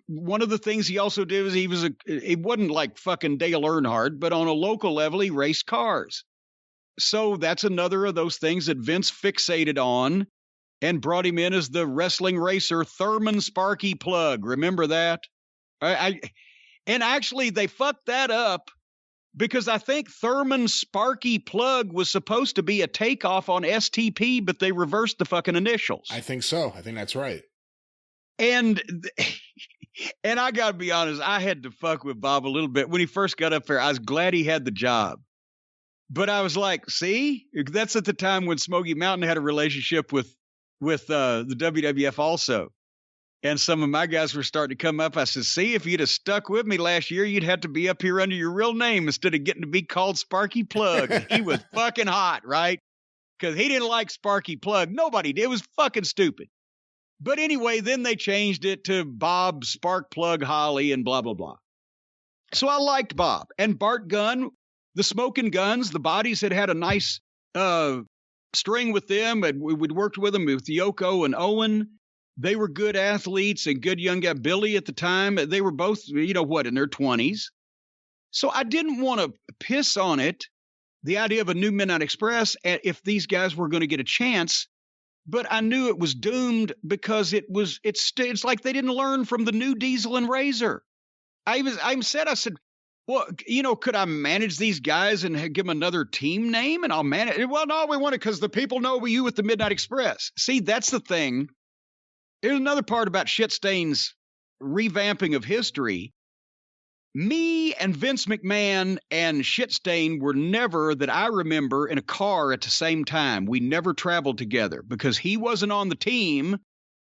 one of the things he also did was he wasn't like fucking Dale Earnhardt, but on a local level, he raced cars. So that's another of those things that Vince fixated on and brought him in as the wrestling racer, Thurman Sparky Plug. Remember that? And actually they fucked that up because I think Thurman Sparky Plug was supposed to be a takeoff on STP, but they reversed the fucking initials. I think so. I think that's right. And I got to be honest, I had to fuck with Bob a little bit. When he first got up there, I was glad he had the job. But I was like, see, that's at the time when Smoky Mountain had a relationship with the WWF also. And some of my guys were starting to come up. I said, see, if you'd have stuck with me last year, you'd have to be up here under your real name instead of getting to be called Sparky Plug. He was fucking hot, right? Because he didn't like Sparky Plug. Nobody did. It was fucking stupid. But anyway, then they changed it to Bob Spark Plug Holly and blah, blah, blah. So I liked Bob. And Bart Gunn, the Smoking Guns, the Bodies had a nice string with them. And we'd worked with them with Yoko and Owen. They were good athletes and good young guy. Billy at the time, they were both, in their 20s. So I didn't want to piss on it, the idea of a new Midnight Express, if these guys were going to get a chance. But I knew it was doomed because it's like they didn't learn from the new Diesel and Razor. I said, well, could I manage these guys and give them another team name and I'll manage it? Well, no, we want it because the people know you with the Midnight Express. See, that's the thing. Here's another part about Shitstain's revamping of history. Me and Vince McMahon and Shitstain were never, that I remember, in a car at the same time. We never traveled together because he wasn't on the team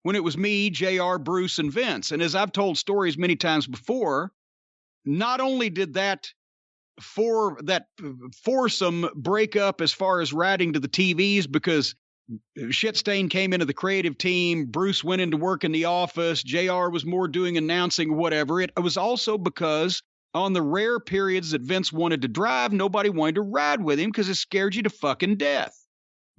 when it was me, JR, Bruce, and Vince. And as I've told stories many times before, not only did that foursome break up as far as writing to the TVs because Shitstain came into the creative team, Bruce went into work in the office, JR was more doing announcing, whatever. It was also because on the rare periods that Vince wanted to drive, nobody wanted to ride with him because it scared you to fucking death.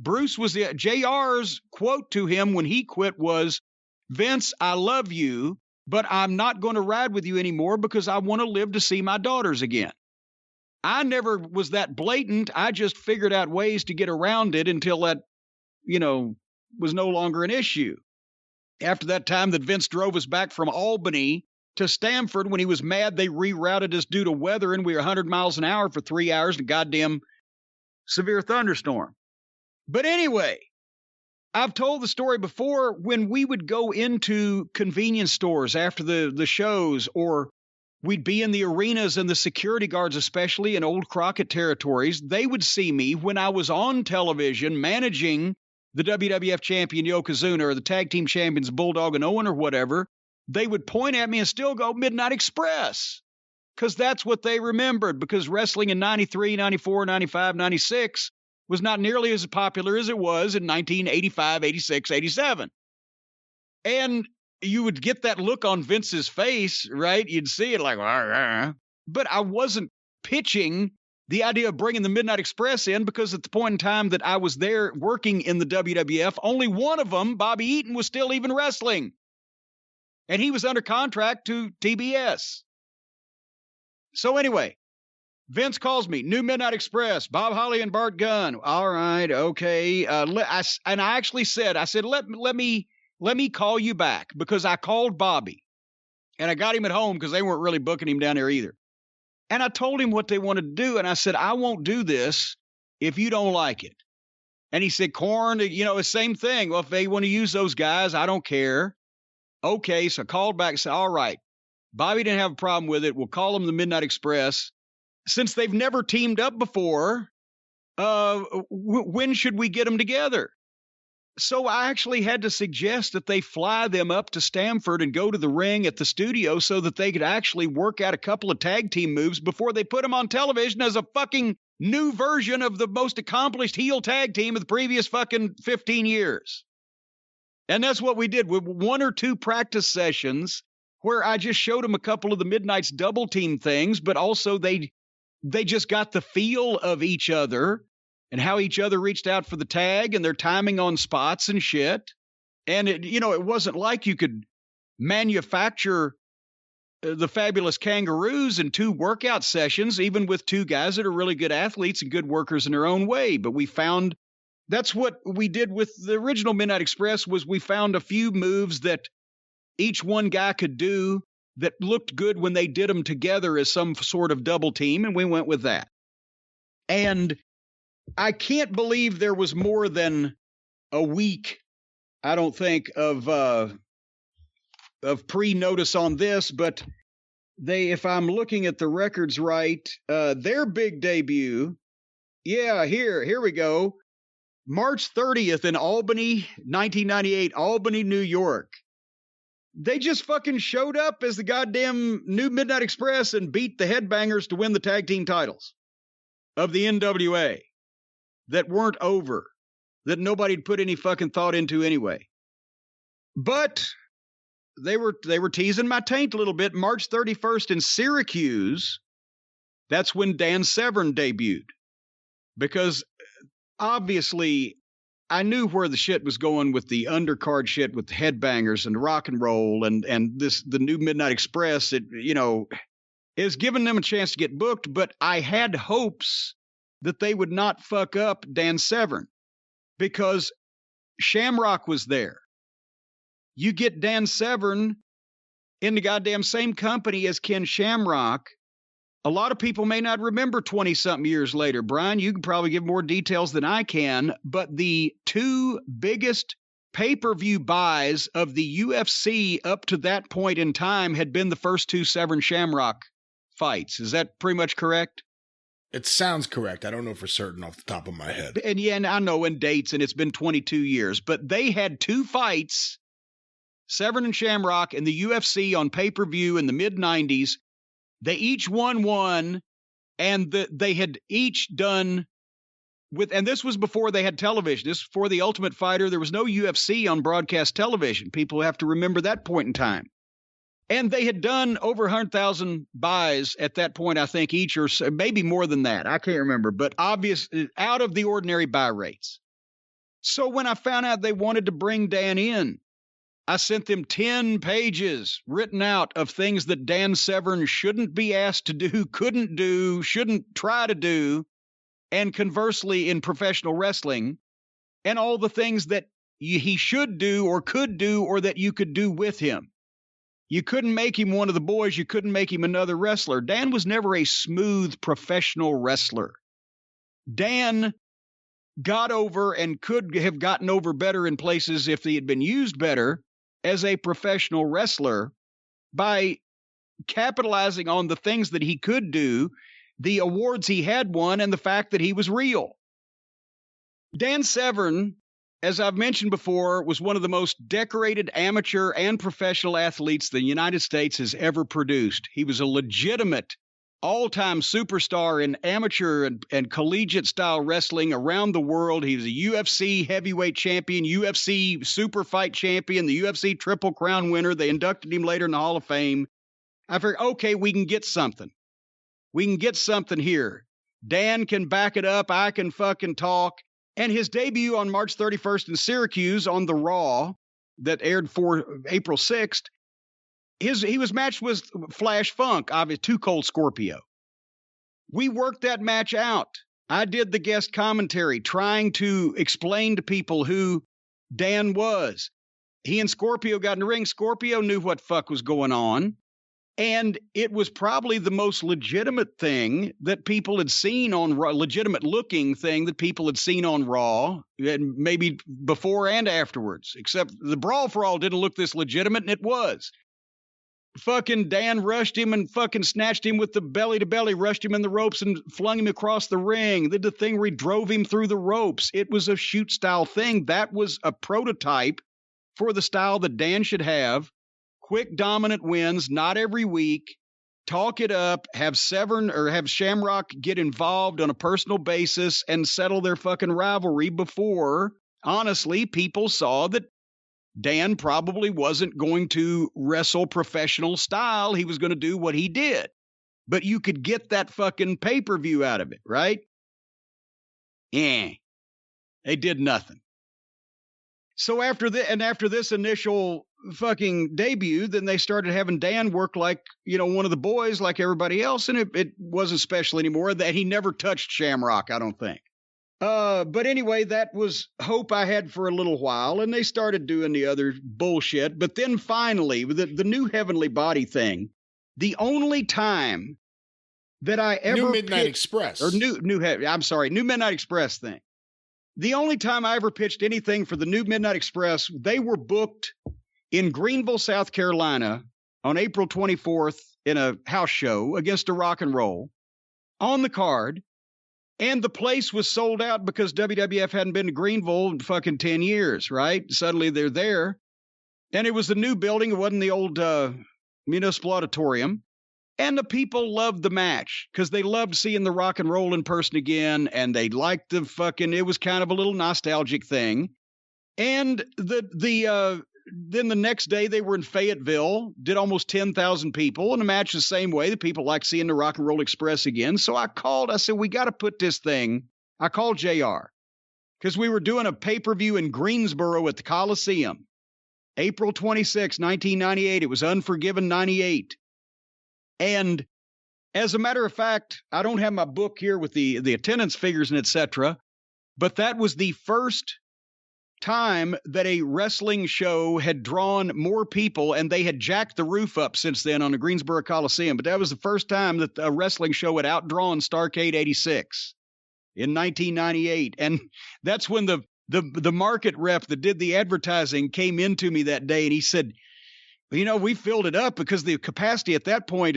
Bruce was JR's quote to him when he quit was, Vince, I love you, but I'm not going to ride with you anymore because I want to live to see my daughters again. I never was that blatant. I just figured out ways to get around it until that was no longer an issue. After that time that Vince drove us back from Albany to Stamford when he was mad they rerouted us due to weather and we were 100 miles an hour for 3 hours in a goddamn severe thunderstorm. But anyway, I've told the story before when we would go into convenience stores after the shows, or we'd be in the arenas and the security guards, especially in old Crockett territories, they would see me when I was on television managing the WWF champion Yokozuna or the tag team champions Bulldog and Owen or whatever. They would point at me and still go Midnight Express because that's what they remembered, because wrestling in 93, 94, 95, 96 was not nearly as popular as it was in 1985, 86, 87. And you would get that look on Vince's face, right? You'd see it like, but I wasn't pitching the idea of bringing the Midnight Express in because at the point in time that I was there working in the WWF, only one of them, Bobby Eaton, was still even wrestling. And he was under contract to TBS. So anyway, Vince calls me, new Midnight Express, Bob Holly and Bart Gunn. All right, okay. I actually said, let me call you back because I called Bobby. And I got him at home because they weren't really booking him down there either. And I told him what they wanted to do. And I said, I won't do this if you don't like it. And he said, Corn, the same thing. Well, if they want to use those guys, I don't care. Okay, so I called back and said, all right, Bobby didn't have a problem with it. We'll call them the Midnight Express. Since they've never teamed up before, when should we get them together? So I actually had to suggest that they fly them up to Stamford and go to the ring at the studio so that they could actually work out a couple of tag team moves before they put them on television as a fucking new version of the most accomplished heel tag team of the previous fucking 15 years. And that's what we did with 1 or 2 practice sessions where I just showed them a couple of the Midnight's double team things, but also they just got the feel of each other and how each other reached out for the tag and their timing on spots and shit. And it wasn't like you could manufacture the Fabulous Kangaroos in 2 workout sessions, even with 2 guys that are really good athletes and good workers in their own way. But we found that's what we did with the original Midnight Express was we found a few moves that each one guy could do that looked good when they did them together as some sort of double team. And we went with that. And I can't believe there was more than a week, I don't think, of pre-notice on this, but if I'm looking at the records right, their big debut, here we go, March 30th in Albany, 1998, Albany, New York. They just fucking showed up as the goddamn new Midnight Express and beat the Headbangers to win the tag team titles of the NWA. That weren't over, that nobody'd put any fucking thought into anyway. But they were teasing my taint a little bit. March 31st in Syracuse, that's when Dan Severn debuted. Because obviously I knew where the shit was going with the undercard shit with the Headbangers and rock and roll and the new Midnight Express. It, is giving them a chance to get booked, but I had hopes that they would not fuck up Dan Severn because Shamrock was there. You get Dan Severn in the goddamn same company as Ken Shamrock. A lot of people may not remember 20-something years later. Brian, you can probably give more details than I can, but the 2 biggest pay-per-view buys of the UFC up to that point in time had been the first 2 Severn Shamrock fights. Is that pretty much correct? It sounds correct. I don't know for certain off the top of my head. And I know in dates, and it's been 22 years, but they had 2 fights, Severn and Shamrock, in the UFC on pay-per-view in the mid-90s. They each won one, and they had each done and this was before they had television. This was before The Ultimate Fighter. There was no UFC on broadcast television. People have to remember that point in time. And they had done over 100,000 buys at that point, I think, each, or maybe more than that. I can't remember, but obviously out of the ordinary buy rates. So when I found out they wanted to bring Dan in, I sent them 10 pages written out of things that Dan Severn shouldn't be asked to do, couldn't do, shouldn't try to do, and conversely in professional wrestling, and all the things that he should do or could do or that you could do with him. You couldn't make him one of the boys. You couldn't make him another wrestler. Dan was never a smooth professional wrestler. Dan got over and could have gotten over better in places if he had been used better as a professional wrestler by capitalizing on the things that he could do, the awards he had won, and the fact that he was real. Dan Severn, as I've mentioned before, was one of the most decorated amateur and professional athletes the United States has ever produced. He was a legitimate all-time superstar in amateur and collegiate-style wrestling around the world. He was a UFC heavyweight champion, UFC super fight champion, the UFC Triple Crown winner. They inducted him later in the Hall of Fame. I figured, okay, we can get something. We can get something here. Dan can back it up. I can fucking talk. And his debut on March 31st in Syracuse on the Raw that aired for April 6th, he was matched with Flash Funk, obviously, Too Cold Scorpio. We worked that match out. I did the guest commentary trying to explain to people who Dan was. He and Scorpio got in the ring. Scorpio knew what fuck was going on. And it was probably the most legitimate thing that people had seen on Raw, legitimate looking thing that people had seen on Raw, and maybe before and afterwards, except the Brawl for All didn't look this legitimate, and it was. Fucking Dan rushed him and fucking snatched him with the belly to belly, rushed him in the ropes and flung him across the ring. Did the thing where he drove him through the ropes. It was a shoot style thing. That was a prototype for the style that Dan should have. Quick, dominant wins, not every week. Talk it up, have Shamrock get involved on a personal basis and settle their fucking rivalry before, honestly, people saw that Dan probably wasn't going to wrestle professional style. He was going to do what he did. But you could get that fucking pay-per-view out of it, right? They did nothing. So after this initial fucking debut, then they started having Dan work like, one of the boys like everybody else, and it wasn't special anymore. That he never touched Shamrock, I don't think. But anyway, that was hope I had for a little while, and they started doing the other bullshit. But then finally, with the new Heavenly Body thing, the only time that I ever New Midnight Express or New Midnight Express thing. The only time I ever pitched anything for the New Midnight Express, they were booked in Greenville, South Carolina on April 24th in a house show against a rock and roll on the card. And the place was sold out because WWF hadn't been to Greenville in fucking 10 years, right? Suddenly they're there. And it was the new building. It wasn't the old municipal auditorium. And the people loved the match because they loved seeing the rock and roll in person again. And they liked the fucking, it was kind of a little nostalgic thing. And then the next day they were in Fayetteville, did almost 10,000 people, and the match the same way. The people like seeing the Rock and Roll Express again. So I said, we got to put this thing. I called JR because we were doing a pay-per-view in Greensboro at the Coliseum. April 26, 1998. It was Unforgiven 98. And as a matter of fact, I don't have my book here with the attendance figures and etc., but that was the first time that a wrestling show had drawn more people, and they had jacked the roof up since then on the Greensboro Coliseum. But that was the first time that a wrestling show had outdrawn Starrcade 86 in 1998. And that's when the market rep that did the advertising came into me that day, and he said, we filled it up because the capacity at that point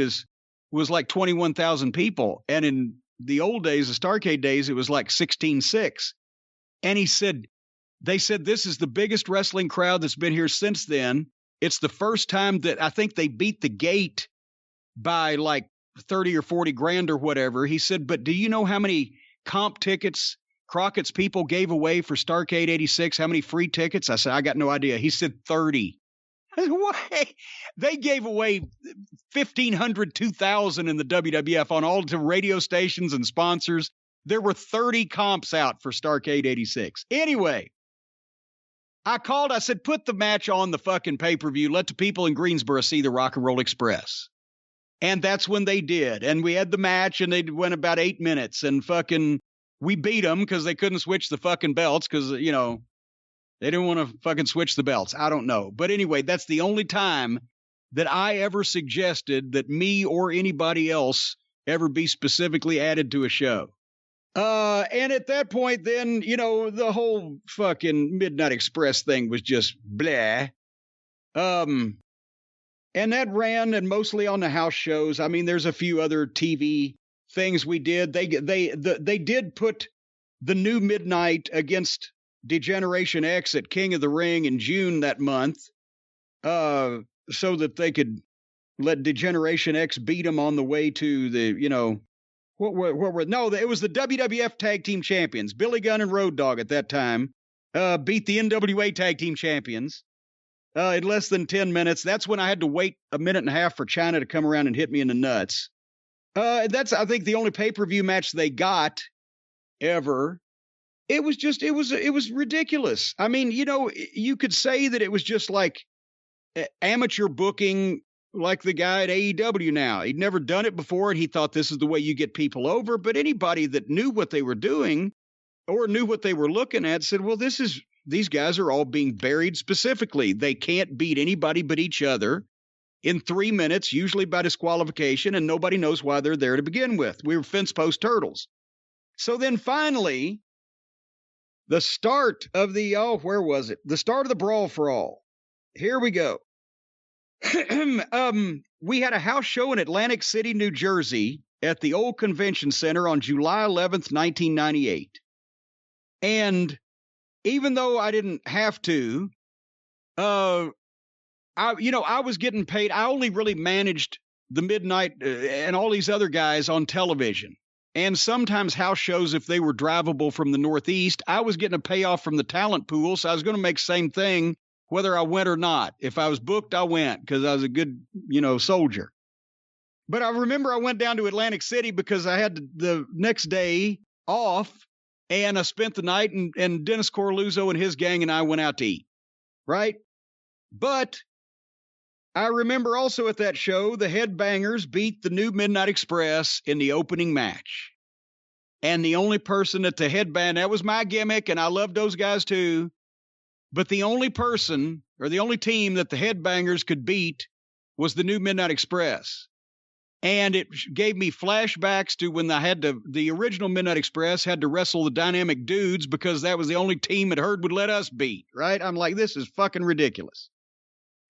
was like 21,000 people. And in the old days, the Starrcade days, it was like 16.6. And he said, they said, this is the biggest wrestling crowd that's been here since then. It's the first time that I think they beat the gate by like 30 or 40 grand or whatever. He said, but do you know how many comp tickets Crockett's people gave away for Starrcade 86? How many free tickets? I said, I got no idea. He said 30. What? They gave away 1,500, 2,000 in the WWF on all the radio stations and sponsors. There were 30 comps out for Starrcade 86. Anyway, I called, I said, put the match on the fucking pay-per-view. Let the people in Greensboro see the Rock and Roll Express. And that's when they did. And we had the match, and they went about 8 minutes. And fucking, we beat them because they couldn't switch the fucking belts because, they didn't want to fucking switch the belts. I don't know. But anyway, that's the only time that I ever suggested that me or anybody else ever be specifically added to a show. And at that point, then, the whole fucking Midnight Express thing was just blah. And that ran, and mostly on the house shows. I mean, there's a few other TV things we did. They did put the New Midnight against Degeneration X at King of the Ring in June that month, so that they could let Degeneration X beat them on the way to the, what were no, it was the WWF Tag Team Champions. Billy Gunn and Road Dogg at that time beat the NWA Tag Team Champions in less than 10 minutes. That's when I had to wait a minute and a half for China to come around and hit me in the nuts. That's, I think, the only pay-per-view match they got ever. It was ridiculous. I mean, you could say that it was just like amateur booking, like the guy at AEW now. He'd never done it before, and he thought this is the way you get people over. But anybody that knew what they were doing or knew what they were looking at said, well, these guys are all being buried specifically. They can't beat anybody but each other in 3 minutes, usually by disqualification, and nobody knows why they're there to begin with. We were fence post turtles. So then finally, the start of the, where was it? The start of the Brawl for All. Here we go. We had a house show in Atlantic City, New Jersey at the old convention center on July 11th, 1998. And even though I didn't have to, I was getting paid. I only really managed the Midnight and all these other guys on television. And sometimes house shows, if they were drivable from the Northeast, I was getting a payoff from the talent pool. So I was going to make the same thing whether I went or not. If I was booked, I went because I was a good, soldier. But I remember I went down to Atlantic City because I had the next day off, and I spent the night, and Dennis Corluzzo and his gang and I went out to eat, right? But I remember also at that show, the Headbangers beat the New Midnight Express in the opening match. And the only person at the headband, that was my gimmick, and I loved those guys too. But the only person, or the only team that the Headbangers could beat was the New Midnight Express. And it gave me flashbacks to when the original Midnight Express had to wrestle the Dynamic Dudes because that was the only team that Herd would let us beat, right? I'm like, this is fucking ridiculous.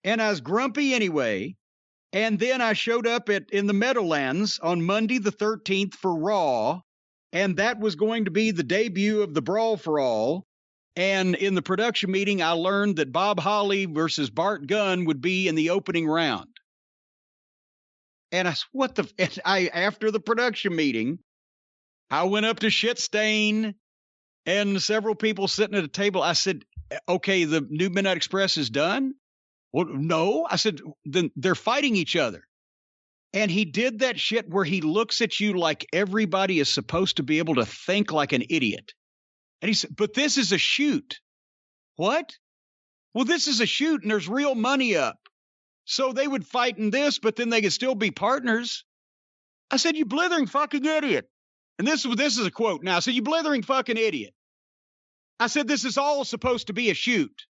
And I was grumpy anyway. And then I showed up in the Meadowlands on Monday the 13th for Raw. And that was going to be the debut of the Brawl for All. And in the production meeting, I learned that Bob Holly versus Bart Gunn would be in the opening round. And after the production meeting, I went up to Shit Stain and several people sitting at a table. I said, okay, the New Midnight Express is done? Well, no. I said, then they're fighting each other. And he did that shit where he looks at you like everybody is supposed to be able to think like an idiot. And he said, but this is a shoot. What? Well, this is a shoot and there's real money up. So they would fight in this, but then they could still be partners. I said, you blithering fucking idiot. And this is a quote now. I said, you blithering fucking idiot. I said, this is all supposed to be a shoot.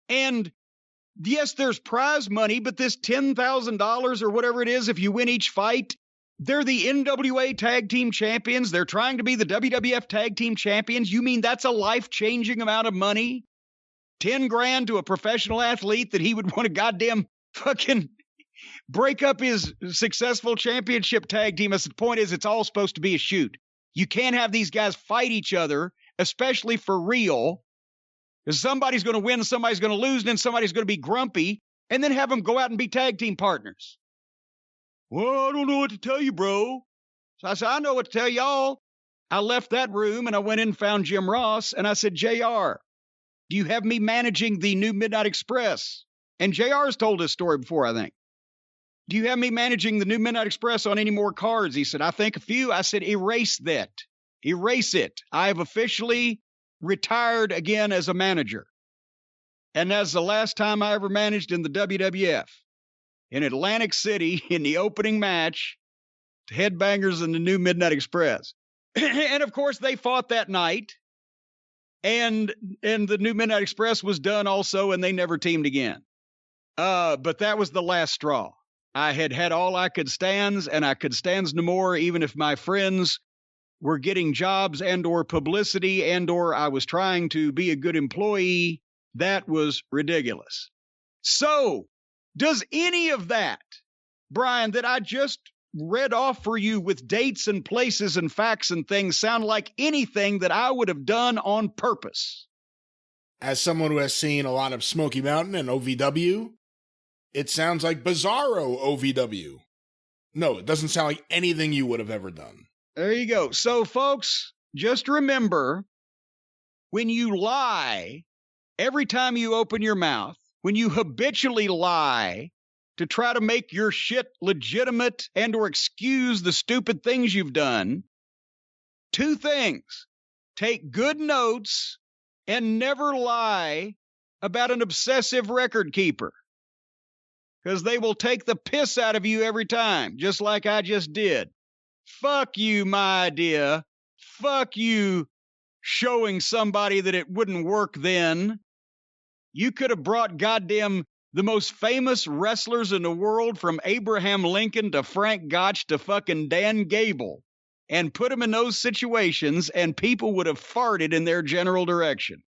And yes, there's prize money, but this $10,000 or whatever it is, if you win each fight, they're the NWA tag team champions. They're trying to be the WWF tag team champions. You mean that's a life-changing amount of money? 10 grand to a professional athlete that he would want to goddamn fucking break up his successful championship tag team. The point is, it's all supposed to be a shoot. You can't have these guys fight each other, especially for real. Because somebody's going to win, somebody's going to lose, and then somebody's going to be grumpy, and then have them go out and be tag team partners. Well, I don't know what to tell you, bro. So I said, I know what to tell y'all. I left that room, and I went in and found Jim Ross, and I said, JR, do you have me managing the New Midnight Express? And JR's told this story before, I think. Do you have me managing the New Midnight Express on any more cards? He said, I think a few. I said, erase that. Erase it. I have officially retired again as a manager. And that's the last time I ever managed in the WWF. In Atlantic City, in the opening match, Headbangers and the New Midnight Express. And of course, they fought that night. And the New Midnight Express was done also, and they never teamed again. But that was the last straw. I had all I could stands, and I could stands no more, even if my friends were getting jobs and or publicity and or I was trying to be a good employee. That was ridiculous. So, does any of that, Brian, that I just read off for you with dates and places and facts and things sound like anything that I would have done on purpose? As someone who has seen a lot of Smoky Mountain and OVW, it sounds like bizarro OVW. No, it doesn't sound like anything you would have ever done. There you go. So, folks, just remember, when you lie, every time you open your mouth, when you habitually lie to try to make your shit legitimate and or excuse the stupid things you've done, two things. Take good notes and never lie about an obsessive record keeper. Because they will take the piss out of you every time, just like I just did. Fuck you, my idea. Fuck you showing somebody that it wouldn't work then. You could have brought goddamn the most famous wrestlers in the world, from Abraham Lincoln to Frank Gotch to fucking Dan Gable, and put them in those situations, and people would have farted in their general direction.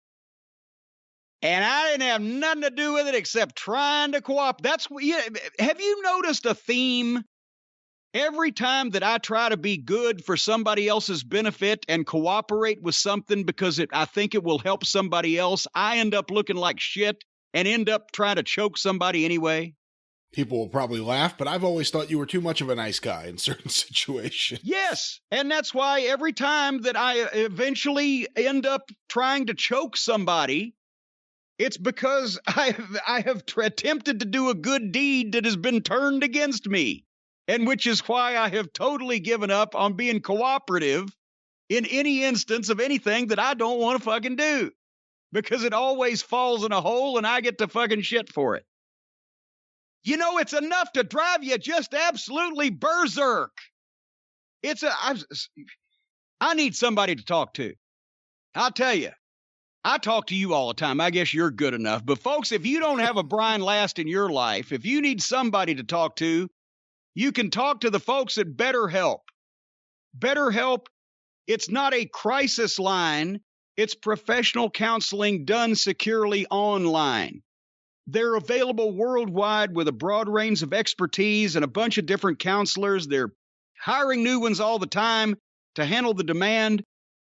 And I didn't have nothing to do with it except trying to cooperate. That's what. Yeah, have you noticed a theme? Every time that I try to be good for somebody else's benefit and cooperate with something because I think it will help somebody else, I end up looking like shit and end up trying to choke somebody anyway. People will probably laugh, but I've always thought you were too much of a nice guy in certain situations. Yes, and that's why every time that I eventually end up trying to choke somebody, it's because I have attempted to do a good deed that has been turned against me. And which is why I have totally given up on being cooperative in any instance of anything that I don't want to fucking do. Because it always falls in a hole and I get to fucking shit for it. You know, it's enough to drive you just absolutely berserk. I need somebody to talk to. I'll tell you, I talk to you all the time. I guess you're good enough. But folks, if you don't have a Brian Last in your life, if you need somebody to talk to, you can talk to the folks at BetterHelp. BetterHelp, it's not a crisis line. It's professional counseling done securely online. They're available worldwide with a broad range of expertise and a bunch of different counselors. They're hiring new ones all the time to handle the demand.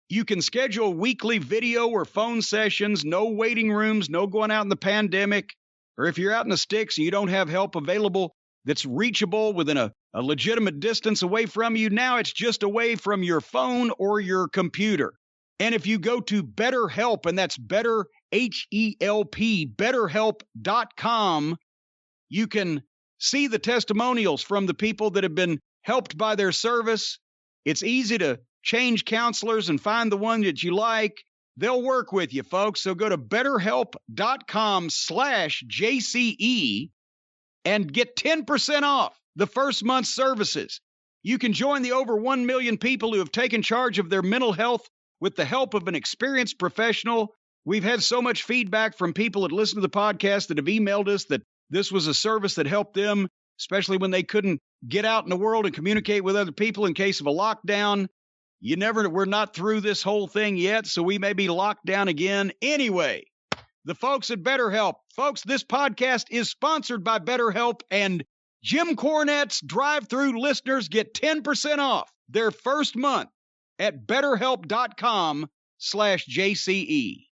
You can schedule weekly video or phone sessions, no waiting rooms, no going out in the pandemic. Or if you're out in the sticks and you don't have help available that's reachable within a legitimate distance away from you, now it's just away from your phone or your computer. And if you go to BetterHelp, and that's better, H-E-L-P, BetterHelp.com, you can see the testimonials from the people that have been helped by their service. It's easy to change counselors and find the one that you like. They'll work with you, folks. So go to BetterHelp.com/JCE and get 10% off the first month's services. You can join the over 1 million people who have taken charge of their mental health with the help of an experienced professional. We've had so much feedback from people that listen to the podcast that have emailed us that this was a service that helped them, especially when they couldn't get out in the world and communicate with other people in case of a lockdown. We're not through this whole thing yet, so we may be locked down again. Anyway, the folks at BetterHelp. Folks, this podcast is sponsored by BetterHelp, and Jim Cornette's Drive-Thru listeners get 10% off their first month at BetterHelp.com/JCE.